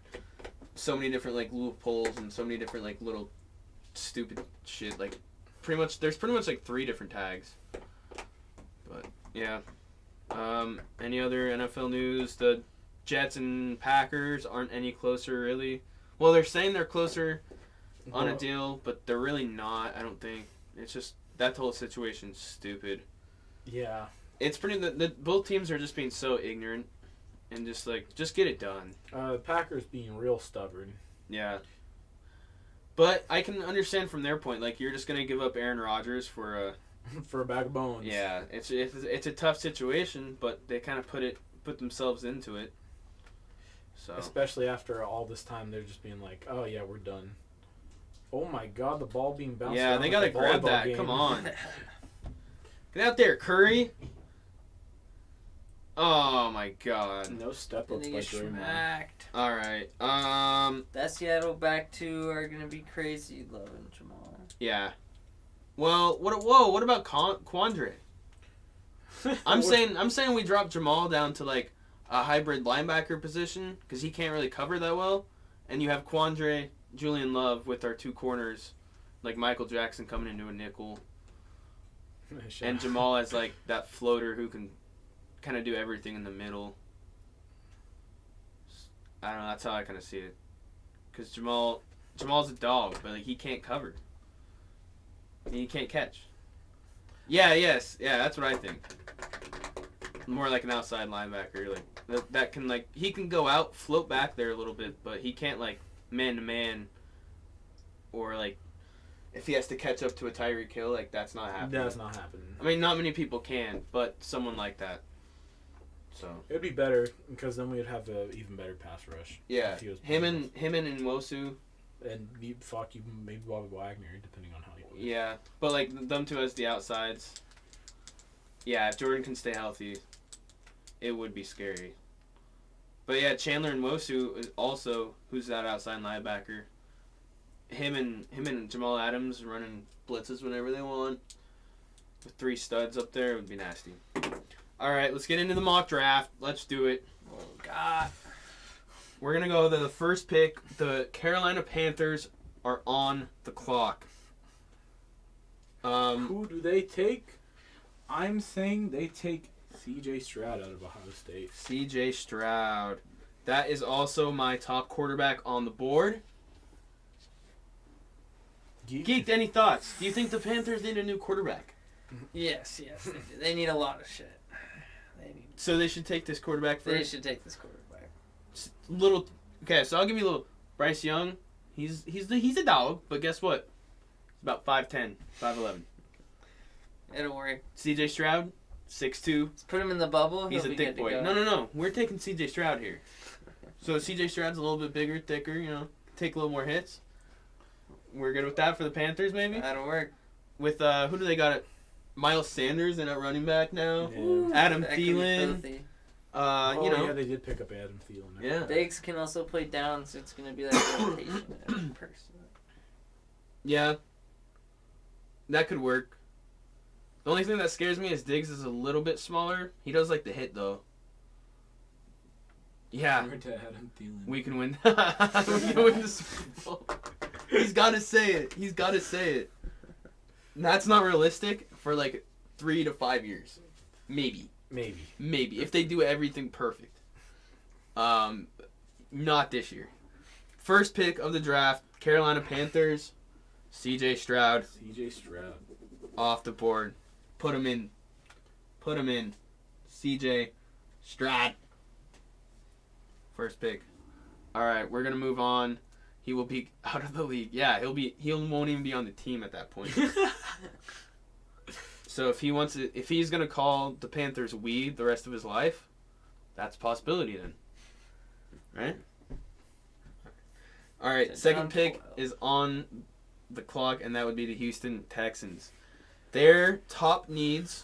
so many different like loopholes and so many different like little stupid shit. Like there's pretty much like 3 different tags. But yeah. Any other NFL news? The Jets and Packers aren't any closer really. Well, they're saying they're closer on a deal, but they're really not. I don't think. It's just that whole situation's stupid. Yeah. It's pretty. Both teams are just being so ignorant, and just get it done. Packers being real stubborn. Yeah. But I can understand from their point. Like, you're just gonna give up Aaron Rodgers for a for a bag of bones. Yeah, it's a tough situation, but they kind of put themselves into it. So especially after all this time, they're just being like, "Oh yeah, we're done." Oh my God, the ball being bounced. Yeah, they gotta grab that. Game. Come on, get out there, Curry. Oh my God. No step ups by Draymond. Smacked. All right. That Seattle back 2 are gonna be crazy. Loving Jamal. Yeah. Well, what about Quandre? I'm saying we drop Jamal down to like a hybrid linebacker position because he can't really cover that well, and you have Quandre, Julian Love with our 2 corners, like Michael Jackson coming into a nickel, and Jamal as like that floater who can kind of do everything in the middle. I don't know. That's how I kind of see it, because Jamal's a dog, but like he can't cover. He can't catch. Yeah, that's what I think. More like an outside linebacker, like that can like he can go out, float back there a little bit, but he can't like man to man, or like if he has to catch up to a Tyreek Hill, like that's not happening. That's not happening. I mean, not many people can, but someone like that. So it'd be better because then we'd have an even better pass rush. Yeah, him and Nwosu. And maybe Bobby Wagner, depending on how he plays. Yeah, but like them 2 as the outsides. Yeah, if Jordan can stay healthy, it would be scary. But yeah, Chandler and Nwosu is also who's that outside linebacker. Him and Jamal Adams running blitzes whenever they want. With 3 studs up there, it would be nasty. All right, let's get into the mock draft. Let's do it. Oh God. We're going to go to the first pick. The Carolina Panthers are on the clock. Who do they take? I'm saying they take C.J. Stroud out of Ohio State. C.J. Stroud. That is also my top quarterback on the board. Geekd, any thoughts? Do you think the Panthers need a new quarterback? Yes, they need a lot of shit. So they should take this quarterback first? They should take this quarterback. Okay, so I'll give you a little. Bryce Young, he's a dog, but guess what? He's about 5'10", 5'11". It'll work. C.J. Stroud, 6'2". Let's put him in the bubble. He's a thick boy. No. We're taking C.J. Stroud here. So C.J. Stroud's a little bit bigger, thicker, take a little more hits. We're good with that for the Panthers, maybe? That'll work. With, who do they got it? Miles Sanders in at running back now. Yeah. Adam Thielen. Yeah, they did pick up Adam Thielen. Yeah. Diggs can also play down, so it's going to be like a rotation person. Yeah. That could work. The only thing that scares me is Diggs is a little bit smaller. He does like the hit, though. Yeah. Adam Thielen. We can win. We can win the Super Bowl. He's got to say it. That's not realistic for like 3 to 5 years. Maybe. If they do everything perfect. Not this year. First pick of the draft, Carolina Panthers, C.J. Stroud. Off the board. Put him in. C.J. Stroud. First pick. All right, we're going to move on. He will be out of the league. Yeah, he won't even be on the team at that point. So if he's gonna call the Panthers "we" the rest of his life, that's a possibility then, right? All right, So second down pick 12. is on the clock, and that would be the Houston Texans. Their top needs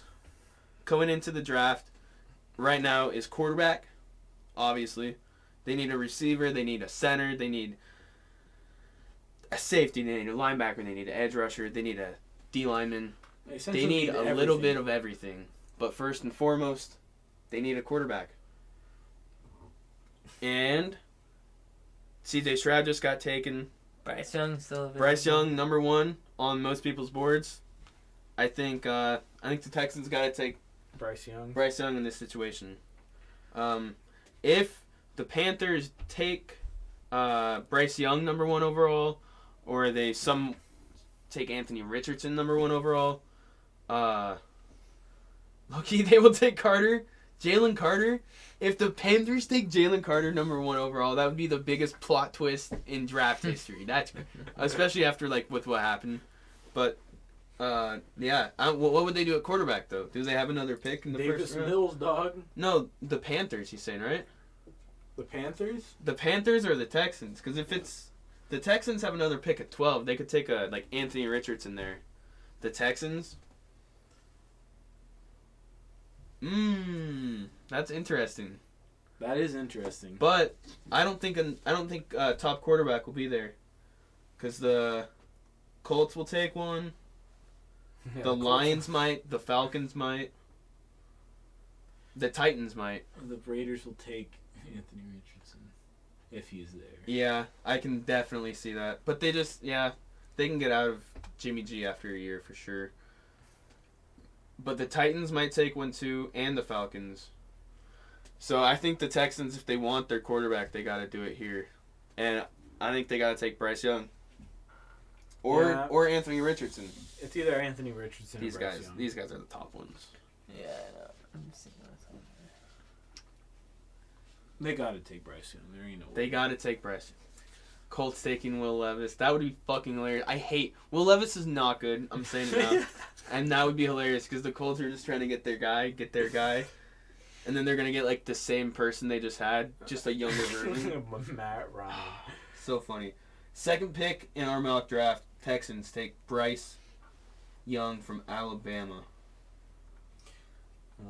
going into the draft right now is quarterback, obviously. They need a receiver, they need a center, they need a safety, they need a linebacker, they need an edge rusher, they need a D lineman. They need a little bit of everything. But first and foremost, they need a quarterback. And CJ Stroud just got taken. Bryce Young still available. Bryce Young, number 1 on most people's boards. I think the Texans got to take Bryce Young in this situation. If the Panthers take Bryce Young number 1 overall, or they take Anthony Richardson number 1 overall, lucky they will take Jalen Carter. If the Panthers take Jalen Carter number 1 overall, that would be the biggest plot twist in draft history. That's especially after with what happened. But what would they do at quarterback though? Do they have another pick in the Davis first round? Mills, dog. No, the Panthers. He's saying, right? The Panthers? The Panthers or the Texans? Because if it's the Texans have another pick at 12, they could take Anthony Richardson there. The Texans. That's interesting. That is interesting. But I don't think top quarterback will be there, because the Colts will take one. Yeah, The Colts- Lions might. The Falcons might. The Titans might. The Raiders will take Anthony Richardson if he's there. Yeah, I can definitely see that. But they can get out of Jimmy G after a year for sure. But the Titans might take one too, and the Falcons. So I think the Texans, if they want their quarterback, they got to do it here. And I think they got to take Bryce Young. Or Anthony Richardson. It's either Anthony Richardson These or Bryce guys Young. these guys are the top ones. Yeah, I know. I'm seeing what's on They got to take Bryce Young. There ain't no way. They got to take Bryce. Colts taking Will Levis. That would be fucking hilarious. I hate Will Levis is not good. I'm saying it now. And that would be hilarious because the Colts are just trying to get their guy. And then they're going to get the same person they just had. Just a younger version. Matt Ryan. So funny. Second pick in our mock draft, Texans take Bryce Young from Alabama.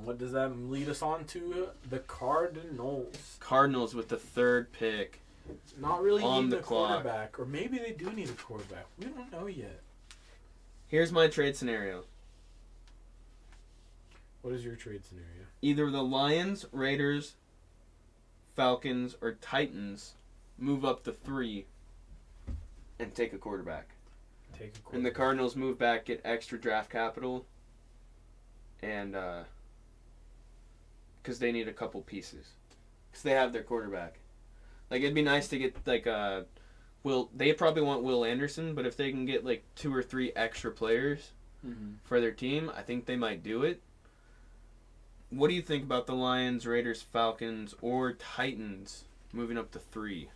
What does that lead us on to? The Cardinals. Cardinals with the third pick. Not really On need the a clock. quarterback. Or maybe they do need a quarterback. We don't know yet. Here's my trade scenario. What is your trade scenario? Either the Lions, Raiders, Falcons, or Titans move up to 3 and take a quarterback. And the Cardinals move back, get extra draft capital, and because they need a couple pieces. Because they have their quarterback. It'd be nice to get, they probably want Will Anderson, but if they can get, 2 or 3 extra players for their team, I think they might do it. What do you think about the Lions, Raiders, Falcons, or Titans moving up to 3?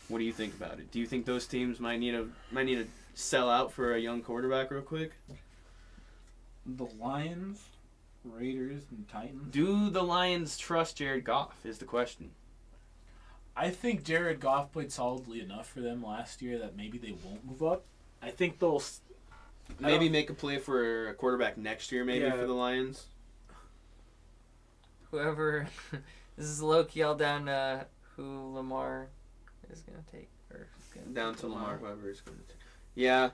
What do you think about it? Do you think those teams might need to sell out for a young quarterback real quick? The Lions, Raiders, and Titans. Do the Lions trust Jared Goff is the question. I think Jared Goff played solidly enough for them last year that maybe they won't move up. I think they'll Maybe make a play for a quarterback next year, maybe, Yeah. for the Lions. Whoever, this is low-key all down to who Lamar is going to take. Down to Lamar, whoever is going to take. Yeah.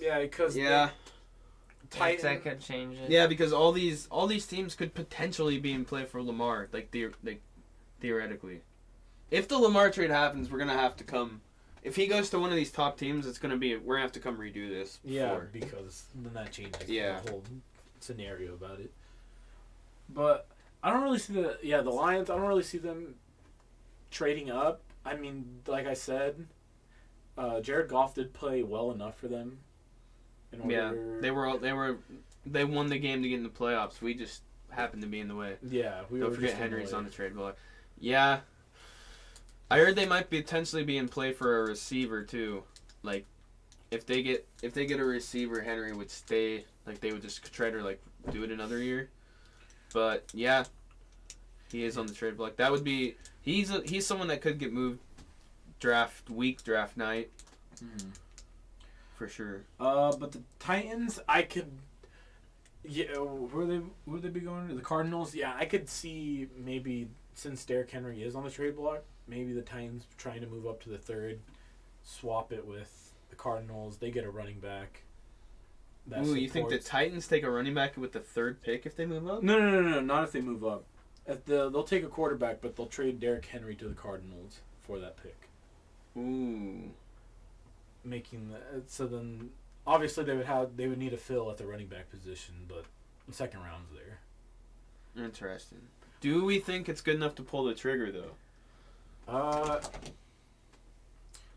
Yeah, because Yeah. That could change it. Yeah, because all these teams could potentially be in play for Lamar, theoretically. If the Lamar trade happens, we're gonna have to come. If he goes to one of these top teams, we're gonna have to come redo this. because then that changes Yeah. the whole scenario about it. But I don't really see the Lions. I don't really see them trading up. I mean, like I said, Jared Goff did play well enough for them. Yeah, they won the game to get in the playoffs. We just happened to be in the way. Yeah, Don't forget Henry's on the trade block. Yeah, I heard they might potentially be in play for a receiver too, if they get a receiver, Henry would stay. Like they would just try to like do it another year. But yeah, he is on the trade block. That would be he's someone that could get moved draft week, draft night. For sure. But the Titans, I could. Yeah, where would they be going? The Cardinals. Yeah, I could see maybe since Derrick Henry is on the trade block, maybe the Titans trying to move up to the third, swap it with the Cardinals. They get a running back. Ooh, you think the Titans take a running back with the third pick if they move up? No, not if they move up. They'll take a quarterback, but they'll trade Derrick Henry to the Cardinals for that pick. Ooh. Making so then obviously they would need a fill at the running back position, but the second round's there. Interesting. Do we think it's good enough to pull the trigger though?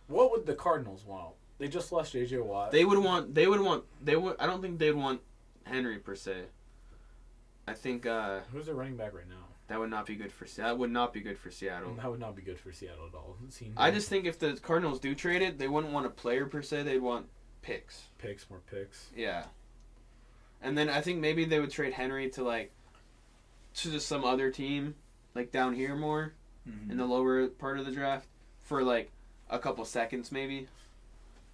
What would the Cardinals want? They just lost JJ Watt. I don't think they'd want Henry per se. I think who's their running back right now? that would not be good for Seattle. That would not be good for Seattle. That would not be good for Seattle at all. I just think if the Cardinals do trade it, they wouldn't want a player per se. They'd want picks. More picks. Yeah. And then I think maybe they would trade Henry to just some other team, like down here more, in the lower part of the draft, for like a couple seconds maybe,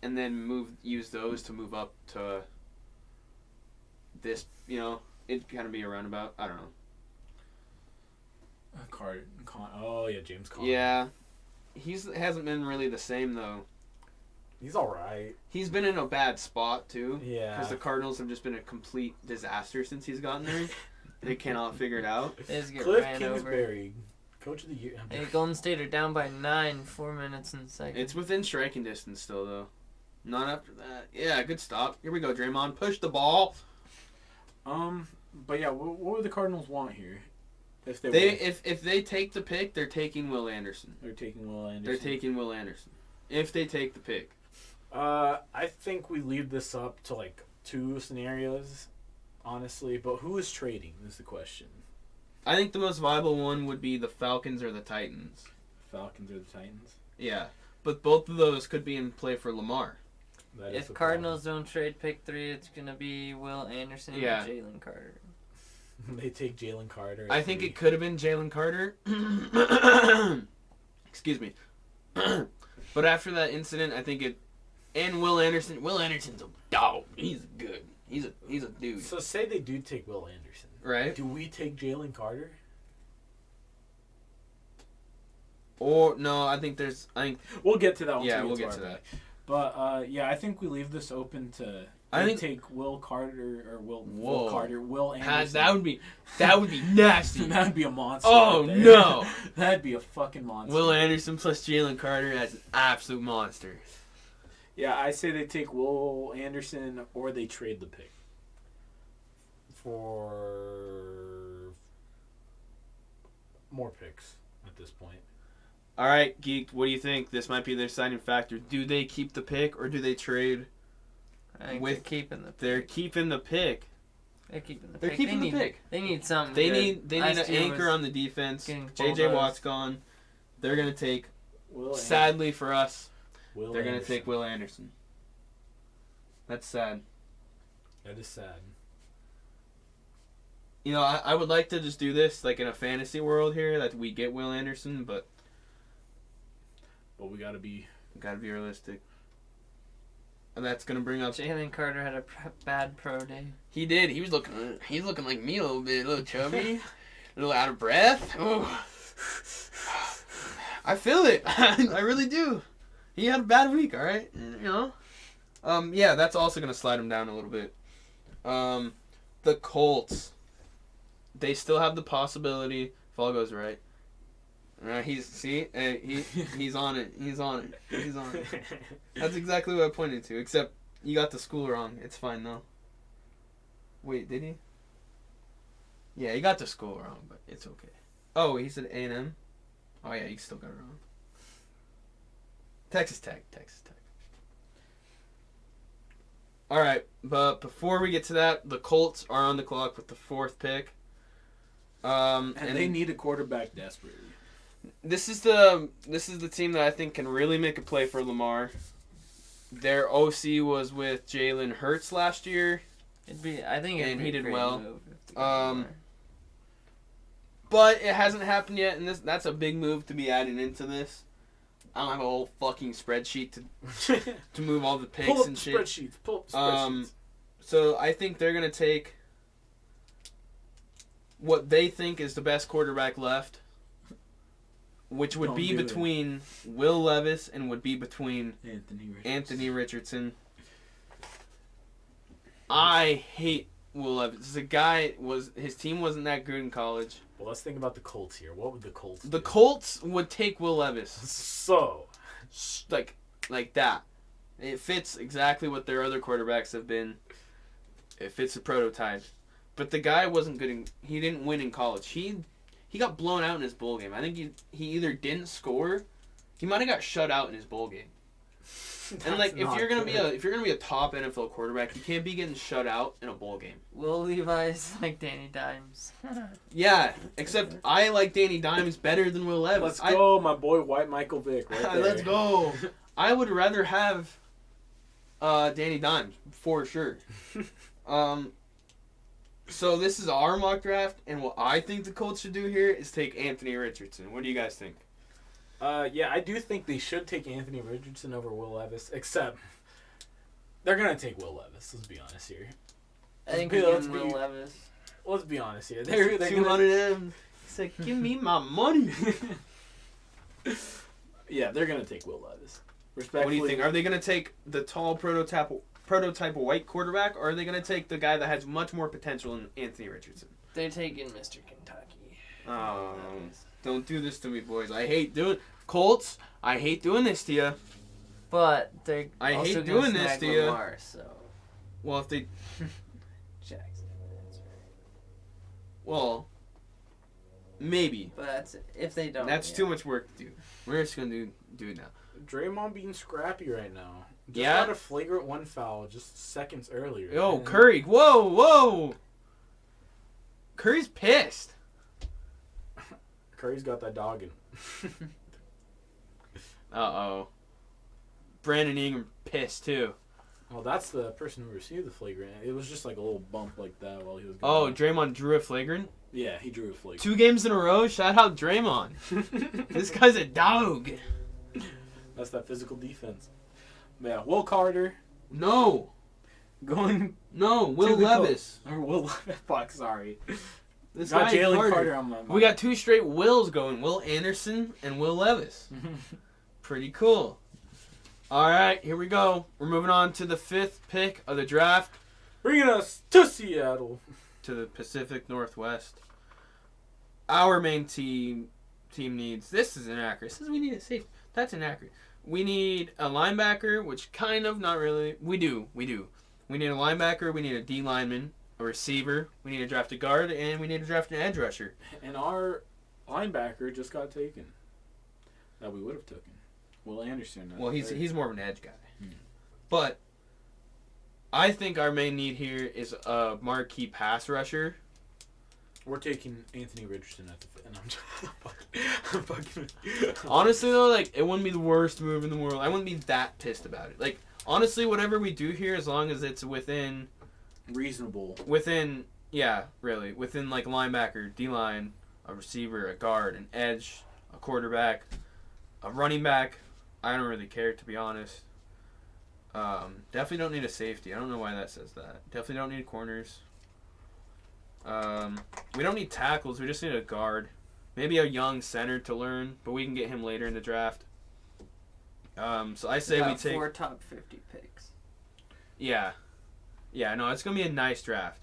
and then use those to move up to this. It'd kind of be a roundabout. I don't know. James Conner. Yeah, hasn't been really the same though. He's all right. He's been in a bad spot too. Yeah. Because the Cardinals have just been a complete disaster since he's gotten there. They cannot figure it out. They just get Cliff ran Kingsbury, Coach of the Year. Hey, Golden State are down by 9, 4 minutes in the second. It's within striking distance still though. Not after that. Yeah, good stop. Here we go, Draymond. Push the ball. But yeah, what would the Cardinals want here? If they take the pick, they're taking Will Anderson. They're taking Will Anderson. If they take the pick. I think we leave this up to like two scenarios, honestly. But who is trading is the question. I think the most viable one would be the Falcons or the Titans. Falcons or the Titans? Yeah. But both of those could be in play for Lamar. If Cardinals don't trade pick 3, it's going to be Will Anderson and Jalen Carter. They take Jalen Carter. I think it could have been Jalen Carter. Excuse me. But after that incident, I think it... And Will Anderson. Will Anderson's a dog. He's good. He's a dude. So say they do take Will Anderson. Right. Do we take Jalen Carter? Or, no, I think we'll get to that one. Yeah, we'll get to that. But, I think we leave this open to... I think take Will Carter or Will Anderson. That would be nasty. That'd be a monster. Oh no, that'd be a fucking monster. Will Anderson plus Jalen Carter as an absolute monster. Yeah, I say they take Will Anderson or they trade the pick for more picks at this point. All right, Geekd, what do you think? This might be their deciding factor. Do they keep the pick or do they trade? I think they're keeping the pick. They're keeping the pick. They're keeping the pick. They're keeping the pick. They need something. They need an anchor on the defense. JJ Watt's gone. They're gonna take. Sadly for us, they're gonna take Will Anderson. That's sad. That is sad. I would like to just do this like in a fantasy world here that we get Will Anderson, but we gotta be realistic. And that's gonna bring up. Jalen Carter had a bad pro day. He did. He's looking like me a little bit, a little chubby, a little out of breath. Ooh. I feel it. I really do. He had a bad week. All right, Yeah, that's also gonna slide him down a little bit. The Colts. They still have the possibility if all goes right. He's on it. He's on it. That's exactly what I pointed to. Except you got the school wrong. It's fine though. Wait, did he? Yeah, he got the school wrong, but it's okay. Oh, he said A&M. Oh yeah, he still got it wrong. Texas Tech. All right, but before we get to that, the Colts are on the clock with the 4th pick. And they need a quarterback desperately. This is the team that I think can really make a play for Lamar. Their OC was with Jalen Hurts last year. I think it'd And be he a did great well. move if they got more. But it hasn't happened yet, and that's a big move to be added into this. I don't have a whole fucking spreadsheet to move all the picks Pull up and the shit. spreadsheets. Pull up the spreadsheets. So I think they're gonna take what they think is the best quarterback left, which would Don't be do it. between Will Levis and would be between Anthony Richardson. Anthony Richardson. I hate Will Levis. The guy his team wasn't that good in college. Well, let's think about the Colts here. What would the Colts The do? Colts would take Will Levis So, like that. It fits exactly what their other quarterbacks have been. It fits the prototype. But the guy wasn't good. He didn't win in college. He got blown out in his bowl game. I think he either didn't score. He might have got shut out in his bowl game. And like if you're gonna be a top NFL quarterback, you can't be getting shut out in a bowl game. Will Levi's like Danny Dimes. Yeah, except I like Danny Dimes better than Will Levis. let's go, my boy White Michael Vick. Right there. Let's go. I would rather have Danny Dimes for sure. So this is our mock draft, and what I think the Colts should do here is take Anthony Richardson. What do you guys think? Yeah, I do think they should take Anthony Richardson over Will Levis, except they're gonna take Will Levis. Let's be honest here. I think Let's Will Levis. Let's be honest here. They're 200 M. He's like, give me my money. Yeah, they're gonna take Will Levis. What Respectfully, do you think? Are they going to take the tall prototype white quarterback, or are they going to take the guy that has much more potential in Anthony Richardson? They're taking Mr. Kentucky. Oh, don't do this to me, boys. I hate doing Colts. I hate doing this to you. But they're I also hate gonna doing this snag to you. Lamar, so Well, if they, Jackson. That's right. well, maybe. But that's if they don't. That's yeah. too much work to do. We're just gonna do it now. Draymond being scrappy right now. Just Yeah. got a flagrant one foul just seconds earlier. Yo, Curry! Whoa! Curry's pissed. Curry's got that dog in. Uh-oh. Brandon Ingram pissed too. Well, that's the person who received the flagrant. It was just like a little bump like that while he was Oh, going. Draymond drew a flagrant. Yeah, he drew a flagrant. 2 games in a row. Shout out Draymond. This guy's a dog. That's that physical defense. Yeah, Will Carter No. going No, Will to the Levis. Or Will Levis. Fuck, sorry. This Got guy's Jalen Carter. Carter on my mind. We got 2 straight Wills going. Will Anderson and Will Levis. Pretty cool. All right, here we go. We're moving on to the 5th pick of the draft. Bringing us to Seattle. To the Pacific Northwest. Our main team needs. This is inaccurate. It says we need a safety. That's inaccurate. We need a linebacker, which kind of not really. We do. We need a linebacker. We need a D lineman, a receiver. We need to draft a guard, and we need to draft an edge rusher. And our linebacker just got taken. That we would have taken. Will Anderson. Well, he's more of an edge guy. Hmm. But I think our main need here is a marquee pass rusher. We're taking Anthony Richardson at the fit. And I'm fucking. Honestly, though, like, it wouldn't be the worst move in the world. I wouldn't be that pissed about it. Like, honestly, whatever we do here, as long as it's within, Reasonable. yeah, really, within, like, linebacker, D-line, a receiver, a guard, an edge, a quarterback, a running back, I don't really care, to be honest. Definitely don't need a safety. I don't know why that says that. Definitely don't need corners. We don't need tackles. We just need a guard. Maybe a young center to learn, but we can get him later in the draft. So I say we take 4 top 50 picks. Yeah, no, it's gonna be a nice draft.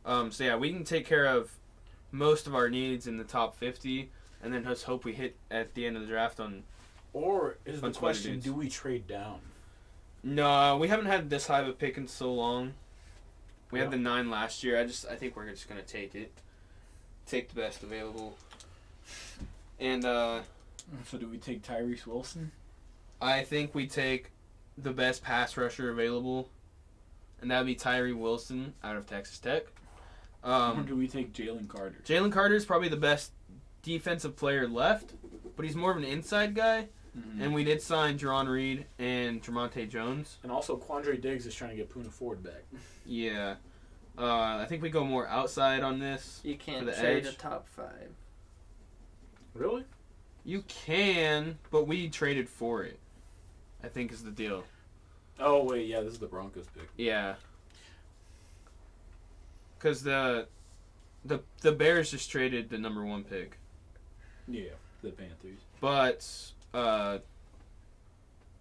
So yeah, we can take care of most of our needs in the top 50, and then just hope we hit at the end of the draft on. Or is the on some other question, dudes. do we trade down? No, we haven't had this high of a pick in so long. We had Yeah. the 9 last year. I think we're just gonna take it. Take the best available. And So do we take Tyrese Wilson? I think we take the best pass rusher available, and that would be Tyree Wilson out of Texas Tech. Or do we take Jalen Carter? Jalen Carter is probably the best defensive player left, but he's more of an inside guy. Mm-hmm. And we did sign Jerron Reed and Tremonte Jones. And also, Quandre Diggs is trying to get Poona Ford back. Yeah. I think we go more outside on this. You can't For the trade edge. a top 5. Really? You can, but we traded for it, I think is the deal. Oh, wait, yeah, this is the Broncos pick. Yeah. Because the Bears just traded the number 1 pick. Yeah, the Panthers. But,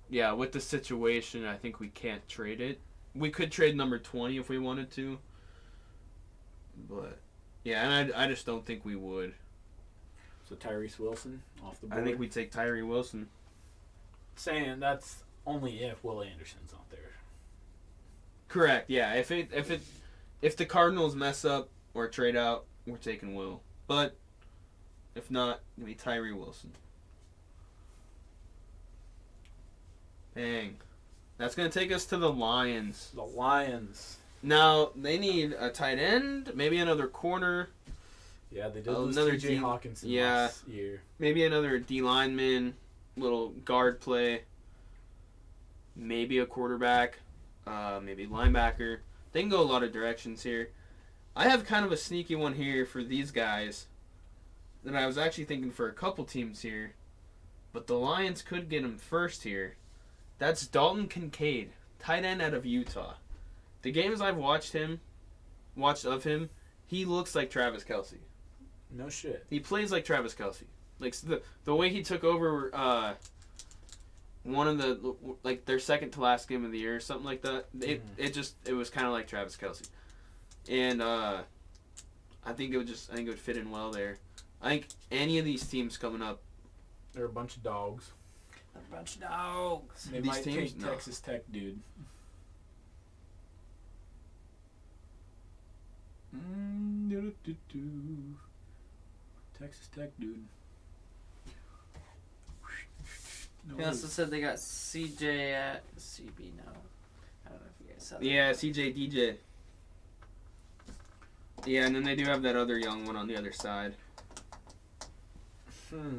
yeah, with the situation, I think we can't trade it. We could trade number 20 if we wanted to. But, yeah, and I just don't think we would. So Tyrese Wilson off the board. I think we take Tyree Wilson. Saying that's only if Will Anderson's not there. Correct, yeah. If the Cardinals mess up or trade out, we're taking Will. But, if not, it'll be Tyree Wilson. Bang. That's going to take us to the Lions. The Lions. Now, they need a tight end, maybe another corner, Yeah, they did lose Another T.J. D- Hawkinson yeah. last year. maybe another D lineman, little guard play, maybe a quarterback, maybe linebacker. They can go a lot of directions here. I have kind of a sneaky one here for these guys that I was actually thinking for a couple teams here, but the Lions could get him first here. That's Dalton Kincaid, tight end out of Utah. The games I've watched of him, he looks like Travis Kelce. No shit. He plays like Travis Kelce. Like the way he took over one of the their second to last game of the year or something like that. It was kind of like Travis Kelce, and I think it would fit in well there. I think any of these teams coming up, They're a bunch of dogs. A bunch of dogs. They These might teams? take No. Texas Tech, dude. Texas Tech, dude. No He also worries. said they got CJ at CB now. I don't know if you guys saw that. yeah, CJ DJ. Yeah, and then they do have that other young one on the other side. No,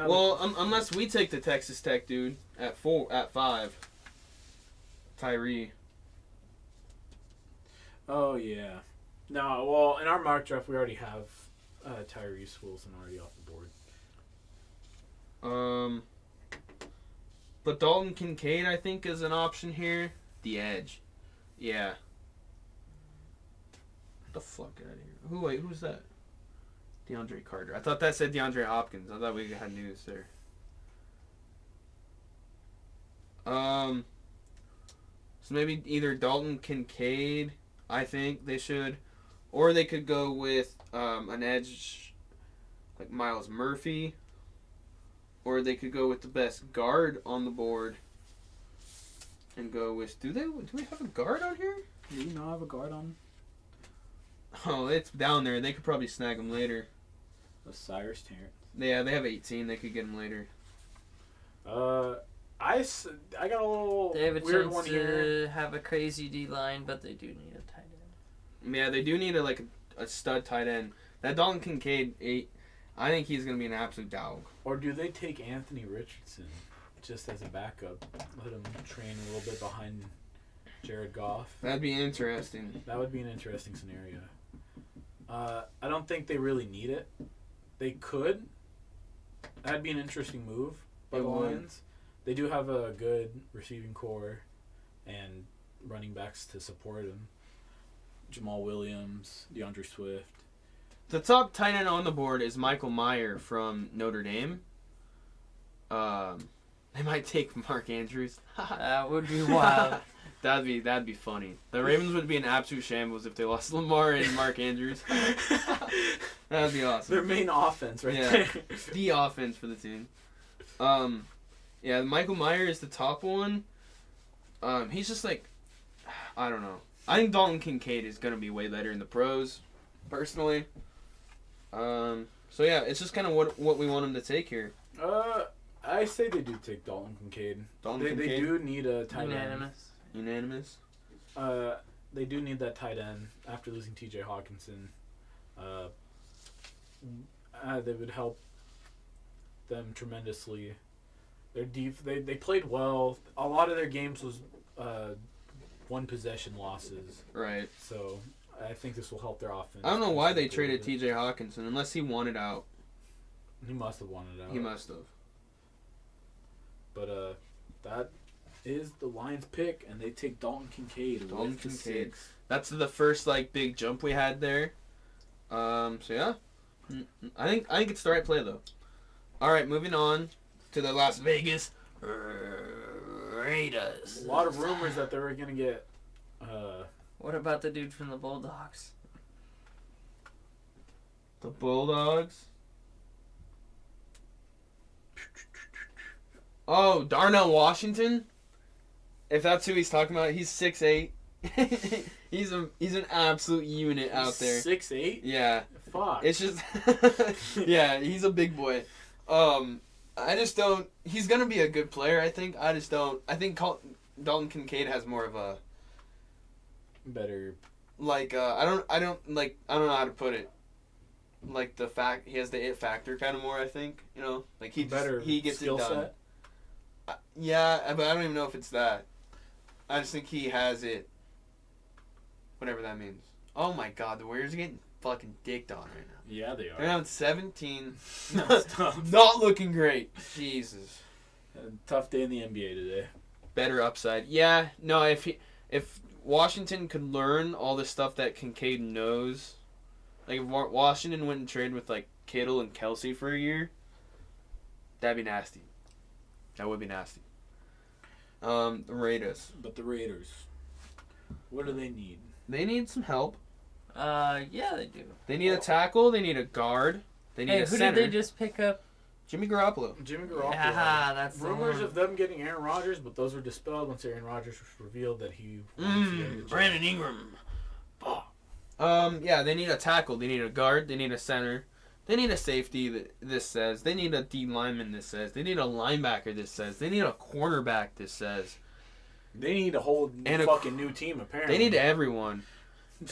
Well, unless we take the Texas Tech dude at 5, Tyree. Oh yeah. No, well, in our mock draft, we already have Tyrese Wilson already off the board. But Dalton Kincaid, I think, is an option here. The edge. Yeah. Get the fuck out of here. Who's that? DeAndre Carter. I thought that said DeAndre Hopkins. I thought we had news there. So maybe either Dalton Kincaid, I think they should, or they could go with an edge like Miles Murphy, or they could go with the best guard on the board and go with. Do we have a guard on here? Do you not have a guard on? Oh, it's down there. They could probably snag him later. Cyrus Terrence. Yeah, they have 18. They could get him later. I got a little They have a weird chance one here. to have a crazy D line, but they do need a tight end. Yeah, they do need a stud tight end. That Dalton Kincaid, I think he's going to be an absolute dog. Or do they take Anthony Richardson just as a backup? Let him train a little bit behind Jared Goff. That'd be interesting. That would be an interesting scenario. I don't think they really need it. They could. That'd be an interesting move by the It would. Lions. They do have a good receiving core and running backs to support him. Jamal Williams, DeAndre Swift. The top tight end on the board is Michael Mayer from Notre Dame. They might take Mark Andrews. That would be wild. That'd be funny. The Ravens would be an absolute shambles if they lost Lamar and Mark Andrews. That'd be awesome. Their main offense right Yeah. there. The offense for the team. Yeah, Michael Mayer is the top one. He's just like, I don't know. I think Dalton Kincaid is gonna be way better in the pros, personally. So yeah, it's just kind of what we want him to take here. I say they do take Dalton Kincaid. Dalton They Kincaid, do need a tight end. Unanimous. unanimous. They do need that tight end after losing T.J. Hawkinson. They would help them tremendously. They're deep. They played well. A lot of their games was one possession losses. Right. So I think this will help their offense. I don't know why they traded T.J. Hawkinson unless he wanted out. He must have wanted out. He must have. But that is the Lions' pick, and they take Dalton Kincaid. Dalton with the Kincaid. 6th. That's the first big jump we had there. So yeah, I think it's the right play though. All right, moving on to the Las Vegas Raiders. A lot of rumors that they were gonna get. What about the dude from the Bulldogs? The Bulldogs. Oh, Darnell Washington. If that's who he's talking about, he's 6'8". he's an absolute unit out there. 6'8". Yeah. Fuck. It's just yeah, he's a big boy. I just don't. He's gonna be a good player. I think. I just don't. I think Dalton Kincaid has more of a better. I don't know how to put it. Like the fact he has the it factor kind of more. I think he gets it done. Set? Yeah, but I don't even know if it's that. I just think he has it. Whatever that means. Oh my God, the Warriors are getting fucking dicked on right now. Yeah, they are. They're down 17. Tough. Not looking great. Jesus. Tough day in the NBA today. Better upside. Yeah. No. If Washington could learn all the stuff that Kincaid knows, like if Washington went and traded with Kittle and Kelsey for a year, that'd be nasty. That would be nasty. The Raiders. But the Raiders, what do they need? They need some help. Yeah, they do. They need a tackle. They need a guard. They need a who center. did they just pick up? Jimmy Garoppolo. Yeah, that's rumors of them getting Aaron Rodgers, but those were dispelled once Aaron Rodgers revealed that he. Brandon Ingram. Yeah, they need a tackle. They need a guard. They need a center. They need a safety. This says they need a D lineman. This says they need a linebacker. This says they need a cornerback. This says they need a whole fucking new team. Apparently, they need everyone.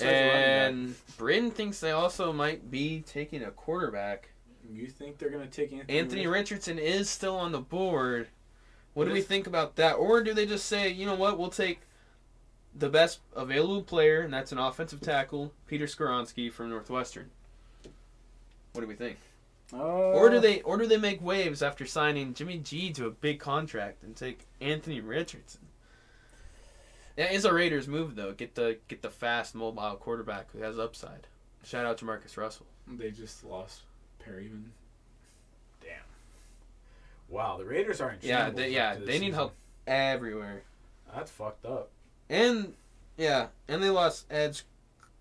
And Britain thinks they also might be taking a quarterback. You think they're going to take Anthony Richardson is still on the board. What do we think about that? Or do they just say, you know what, we'll take the best available player, and that's an offensive tackle, Peter Skoronski from Northwestern. What do we think? Or do they make waves after signing Jimmy G to a big contract and take Anthony Richardson? That is a Raiders move though. Get the fast, mobile quarterback who has upside. Shout out to Marcus Russell. They just lost Perryman. Damn. Wow, the Raiders are in shambles. They need help everywhere. That's fucked up. And they lost Edge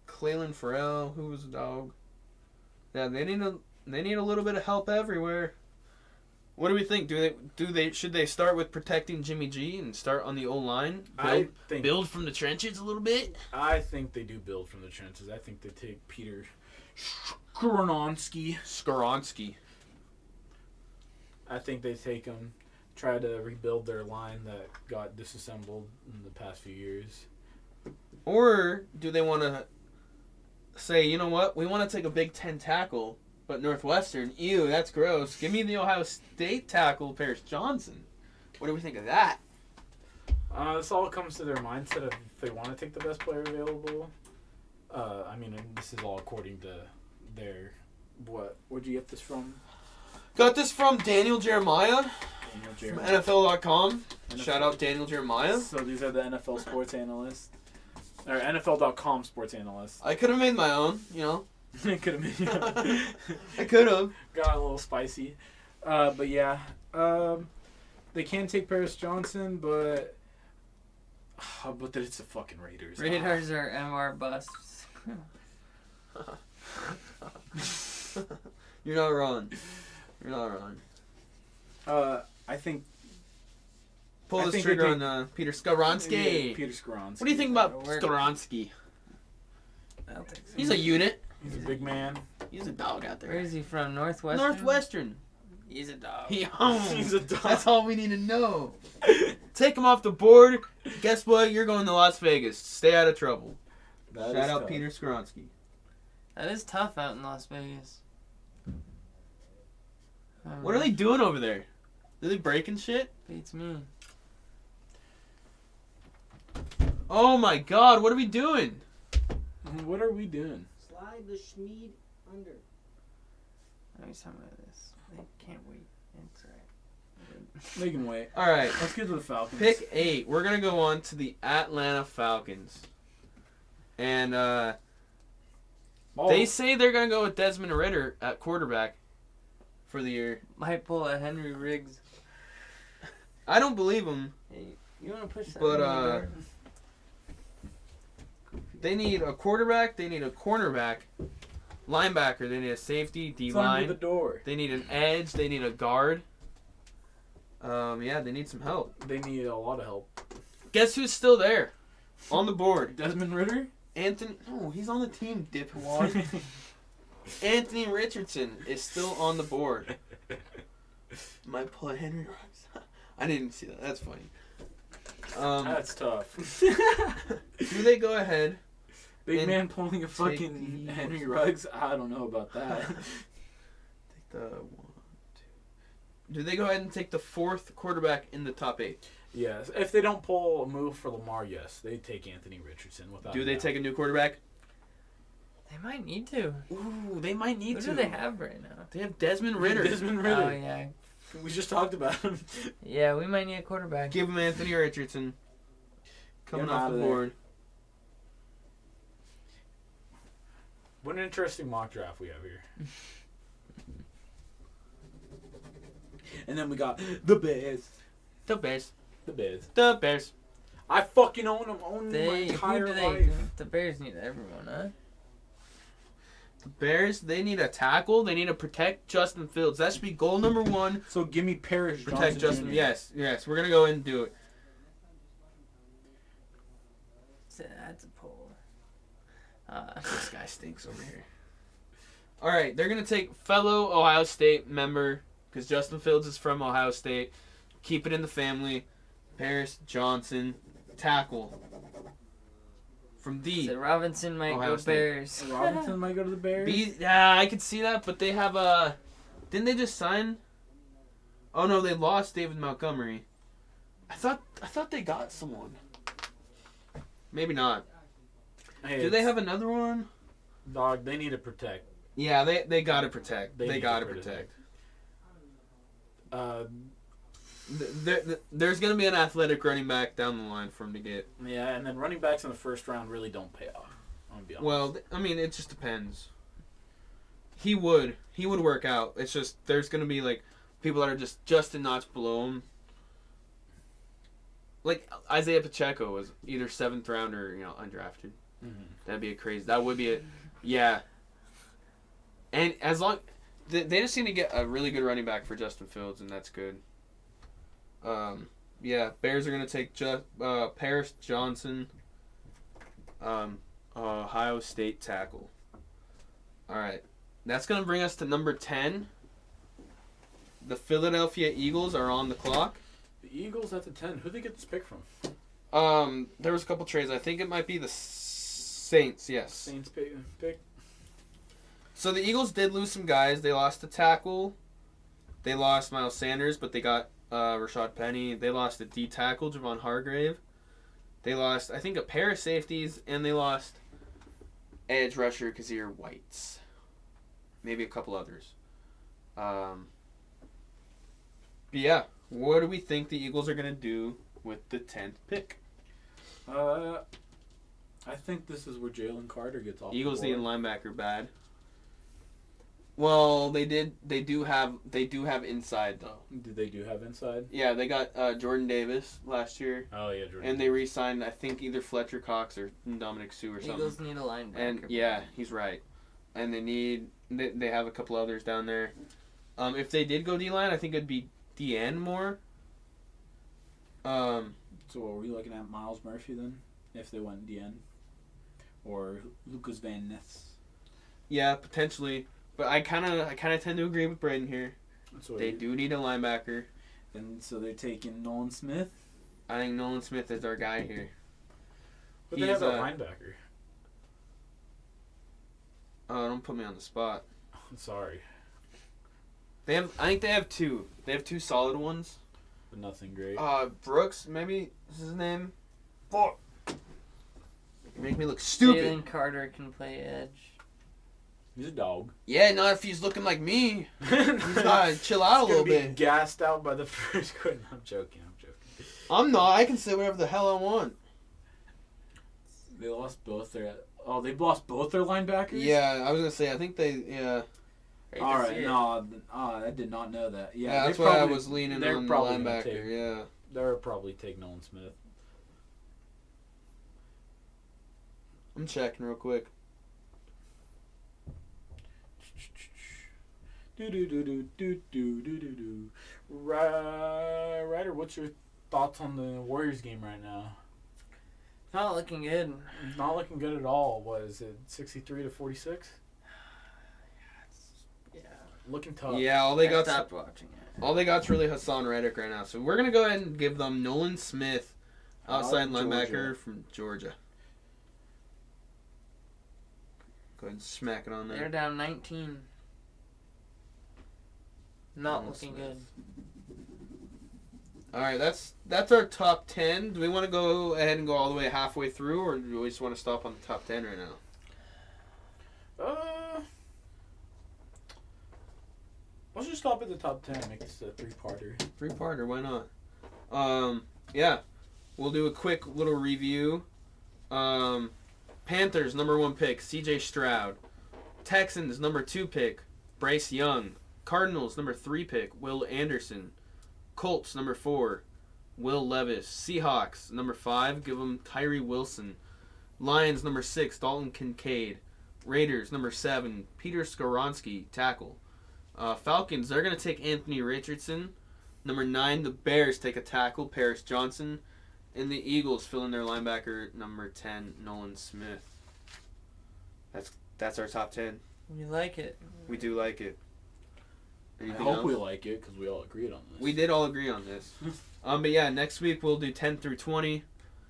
Cleland Farrell, who was a dog. Yeah, they need a little bit of help everywhere. What do we think? Should they start with protecting Jimmy G and start on the O-line? Build from the trenches a little bit? I think they do build from the trenches. I think they take Peter Skoronski. I think they take him, try to rebuild their line that got disassembled in the past few years. Or do they want to say, you know what, we want to take a Big Ten tackle, but Northwestern, ew, that's gross. Give me the Ohio State tackle, Paris Johnson. What do we think of that? This all comes to their mindset of if they want to take the best player available. This is all according to their... Where'd you get this from? Got this from Daniel Jeremiah. From NFL.com. Shout out Daniel Jeremiah. So these are the NFL sports analysts. Or NFL.com sports analysts. I could have made my own, you know. I could have made I could have. Got a little spicy. But yeah. They can take Paris Johnson, but it's the fucking Raiders. Raiders are MR busts. You're not wrong. I think... Pull this trigger on Peter Skoronski. Yeah, Peter Skoronski. What do you think about Skoronski? He's a unit. He's a big man. He's a dog out there. Where is he from? Northwestern? Northwestern. He's a dog. He's a dog. That's all we need to know. Take him off the board. Guess what? You're going to Las Vegas. Stay out of trouble. Shout out Peter Skoronski. That is tough out in Las Vegas. What are they doing over there? Are they breaking shit? Beats me. Oh my god, what are we doing? What are we doing? Slide the Schmied under. Let me some of this. They can't wait. It's alright. They can wait. Alright, Let's get to the Falcons. pick 8. We're going to go on to the Atlanta Falcons. And they say they're going to go with Desmond Ritter at quarterback for the year. Might pull a Henry Riggs. I don't believe them. Hey, you want to push that? But, in the door? They need a quarterback. They need a cornerback. Linebacker. They need a safety. It's under the D-line. door. They need an edge. They need a guard. Yeah, they need some help. They need a lot of help. Guess who's still there? On the board. Desmond Ritter? Anthony. No, he's on the team, dipwad. Anthony Richardson is still on the board. Might pull a Henry Ruggs. I didn't see that. That's funny. That's tough. Do they go ahead? Big And man pulling a fucking the- Henry Ruggs? I don't know about that. Take the 1, 2. Do they go ahead and take the 4th quarterback in the top 8? Yes. If they don't pull a move for Lamar, yes. They take Anthony Richardson without Do a they doubt. take a new quarterback? They might need to. Ooh, they might need Who to. do they have right now? They have Desmond Ritter. Desmond Ritter. Oh, yeah. We just talked about him. Yeah, we might need a quarterback. Give him Anthony Richardson. Coming Get him off out the of there. board. What an interesting mock draft we have here. And then we got the Bears. The Bears. The Bears. The Bears. I fucking own them. Own my Who entire do life. the Bears need everyone, huh? The Bears, they need a tackle. They need to protect Justin Fields. That should be goal number 1. So give me Parrish Protect Johnson Justin. Jr. Yes. We're going to go ahead and do it. So that's a pull. This guy stinks over here. All right, they're going to take fellow Ohio State member, because Justin Fields is from Ohio State. Keep it in the family. Paris Johnson, tackle. From the So Robinson might Ohio go State. Bears. Robinson might go to the Bears. Yeah, I could see that, but they have a... Didn't they just sign... Oh, no, they lost David Montgomery. I thought they got someone. Maybe not. Hey, Do they have another one? dog? They need to protect. Yeah, they got to protect. They They need got to to protect. protect. There's going to be an athletic running back down the line for him to get. Yeah, and then running backs in the first round really don't pay off. I'm gonna be honest. Well, I mean, it just depends. He would work out. It's just there's going to be like people that are just a notch below him. Like Isaiah Pacheco was either 7th round or undrafted. That'd be a crazy. That would be yeah. And as long they just need to get a really good running back for Justin Fields, and that's good. Yeah, Bears are gonna take Paris Johnson, Ohio State tackle. All right, that's gonna bring us to number 10. The Philadelphia Eagles are on the clock. The Eagles at the 10. Who'd they get this pick from? There was a couple trades. I think it might be the Saints. Yes. Saints pick. So the Eagles did lose some guys. They lost the tackle. They lost Miles Sanders, but they got Rashad Penny. They lost a D tackle, Javon Hargrave. They lost, I think, a pair of safeties, and they lost edge rusher Kazir Whites. Maybe a couple others. But yeah, what do we think the Eagles are going to do with the 10th pick? I think this is where Jalen Carter gets off. Eagles the need a board. linebacker bad. Well, they do have inside though. Did they do have inside? Yeah, they got Jordan Davis last year, Oh yeah, Jordan. and they re-signed I think either Fletcher Cox or Dominic Sue or something. Eagles need a linebacker. And yeah, he's right. And they have a couple others down there. If they did go D-line, I think it'd be DN more. So are we looking at Miles Murphy then? If they went DN, or Lucas Van Ness? Yeah, potentially. But I kind of tend to agree with Braden here. So They do need a linebacker. And so they're taking Nolan Smith. I think Nolan Smith is our guy here. But they He's, have a linebacker. Oh, don't put me on the spot. I'm sorry. I think they have two. They have two solid ones. But nothing great. Brooks, maybe is his name. Fuck. You make me look stupid. Jalen Carter can play edge. He's a dog. Yeah, not if he's looking like me. He's gotta chill out a little bit. Gassed out by the first quarter. I'm joking. I'm not. I can say whatever the hell I want. They lost both their. Oh, they lost both their linebackers. Yeah, I was gonna say. I think they. Yeah. All right. No, I did not know that. Yeah, that's why I was leaning on the linebacker. Yeah. They'll probably take Nolan Smith. I'm checking real quick. Ryder, what's your thoughts on the Warriors game right now? Not looking good. Not looking good at all. What is it, 63-46? Yeah. Looking tough. Yeah, all they got. Stopped watching it. All they got's really Hassan Reddick right now. So we're gonna go ahead and give them Nolan Smith, outside linebacker from Georgia. Go ahead and smack it on there. They're down 19. Not Nolan looking Smith. good. All right, that's our top 10. Do we want to go ahead and go all the way halfway through, or do we just want to stop on the top 10 right now? Let's just stop at the top 10 and make this a three-parter. Three-parter, why not? Yeah, we'll do a quick little review. Panthers, number 1 pick, C.J. Stroud. Texans, number 2 pick, Bryce Young. Cardinals, number 3 pick, Will Anderson. Colts, number 4, Will Levis. Seahawks, number 5, give them Tyree Wilson. Lions, number 6, Dalton Kincaid. Raiders, number 7, Peter Skoronski, tackle. Falcons, they're going to take Anthony Richardson. Number 9, the Bears take a tackle, Paris Johnson. And the Eagles fill in their linebacker, number 10, Nolan Smith. That's our top 10. We like it. We do like it. I hope we like it because we all agreed on this. We did all agree on this. But yeah, next week we'll do 10 through 20.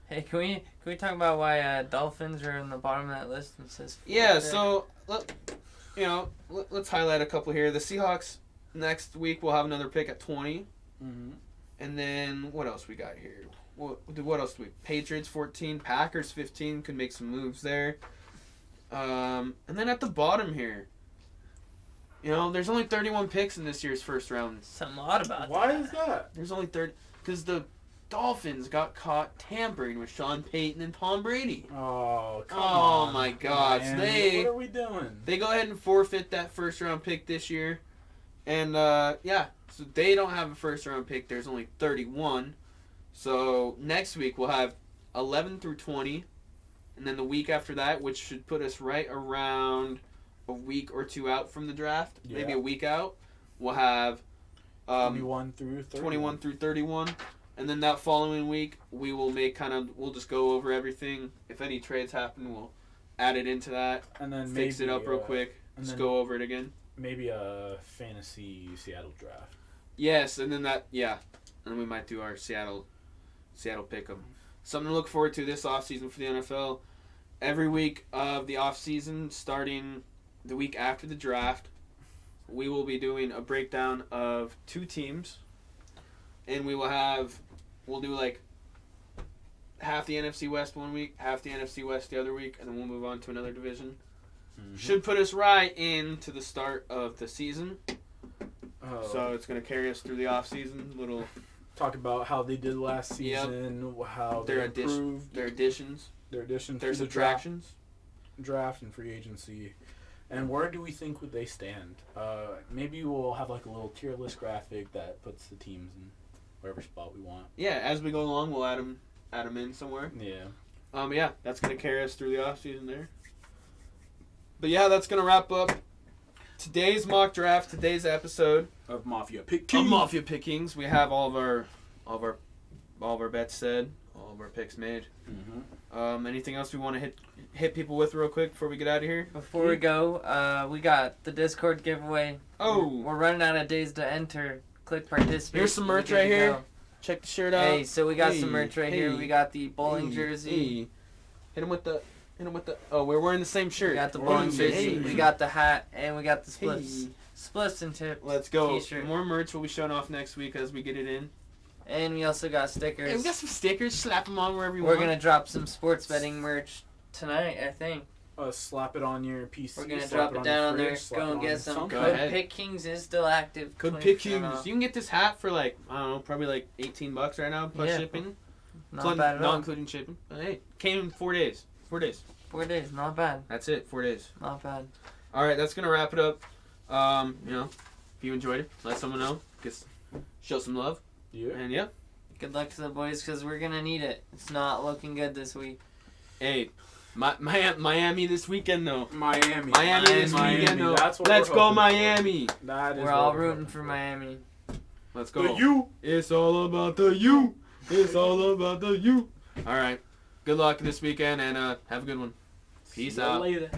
Hey, can we talk about why Dolphins are in the bottom of that list and says? Yeah, so let's highlight a couple here. The Seahawks next week will have another pick at 20. Mm-hmm. And then what else we got here? What else do we? Patriots 14, Packers 15 could make some moves there. And then at the bottom here, there's only 31 picks in this year's first round. Something odd about Why that. is that? There's only 30 because the Dolphins got caught tampering with Sean Payton and Tom Brady. Oh, come on. Oh my gosh. Man. What are we doing? They go ahead and forfeit that first round pick this year. And so they don't have a first round pick. There's only 31. So next week we'll have 11 through 20. And then the week after that, which should put us right around a week or two out from the draft, maybe a week out, we'll have 21 through 31. 21 through 31. And then that following week, we will we'll just go over everything. If any trades happen, we'll add it into that. And then fix it up real quick. Just go over it again. Maybe a fantasy Seattle draft. Yes, and then and we might do our Seattle pick'em. Something to look forward to this offseason for the NFL. Every week of the offseason, starting the week after the draft, we will be doing a breakdown of 2 teams. And we'll do like half the NFC West one week, half the NFC West the other week, and then we'll move on to another division. Mm-hmm. Should put us right into the start of the season. So it's going to carry us through the offseason. Little talk about how they did last season, how they improved. Their additions. Their subtractions. Draft and free agency. And where do we think would they stand? Maybe we'll have like a little tier list graphic that puts the teams in whatever spot we want. Yeah, as we go along, we'll add them in somewhere. Yeah. That's going to carry us through the off season there. But yeah, that's going to wrap up today's mock draft, today's episode of Mafia Pickings. We have all of our bets said, all of our picks made. Mm-hmm. Anything else we want to hit people with real quick before we get out of here? Before we go, we got the Discord giveaway. Oh, we're running out of days to enter. Click participate. Here's some merch right here. Check the shirt out. Hey, so we got some merch right here. We got the bowling jersey. Hit him with the. Oh, we're wearing the same shirt. We got the bowling jersey. We got the hat, and we got the spliffs. Splits and tips. Let's go. T-shirt. More merch will be shown off next week as we get it in. And we also got stickers. Hey, we got some stickers. Slap them on wherever you We're want. gonna drop some sports betting merch tonight, I think. Slap it on your PC. We're gonna slap drop it on down your on there. fridge, slap Go it and on get some. something. Go Code ahead. Pick Kings is still active. Code 20% Pickings. off. You can get this hat for like, I don't know, probably like $18 right now plus Yeah. shipping. Not bad at Not all. including shipping. But hey, came in 4 days. 4 days. 4 days, not bad. That's it. 4 days. Not bad. All right, that's gonna wrap it up. You know, if you enjoyed it, let someone know. Just show some love. Yeah. And yeah, Good luck to the boys because we're gonna need it. It's not looking good this week. hey, Miami this weekend though. Miami. Miami this weekend though. That's what Let's we're go hoping for. Miami. That is We're what all we're rooting hoping for Miami. Let's go. The U. It's all about the you. It's all about the you. All right. Good luck this weekend and have a good one. Peace See you out. later.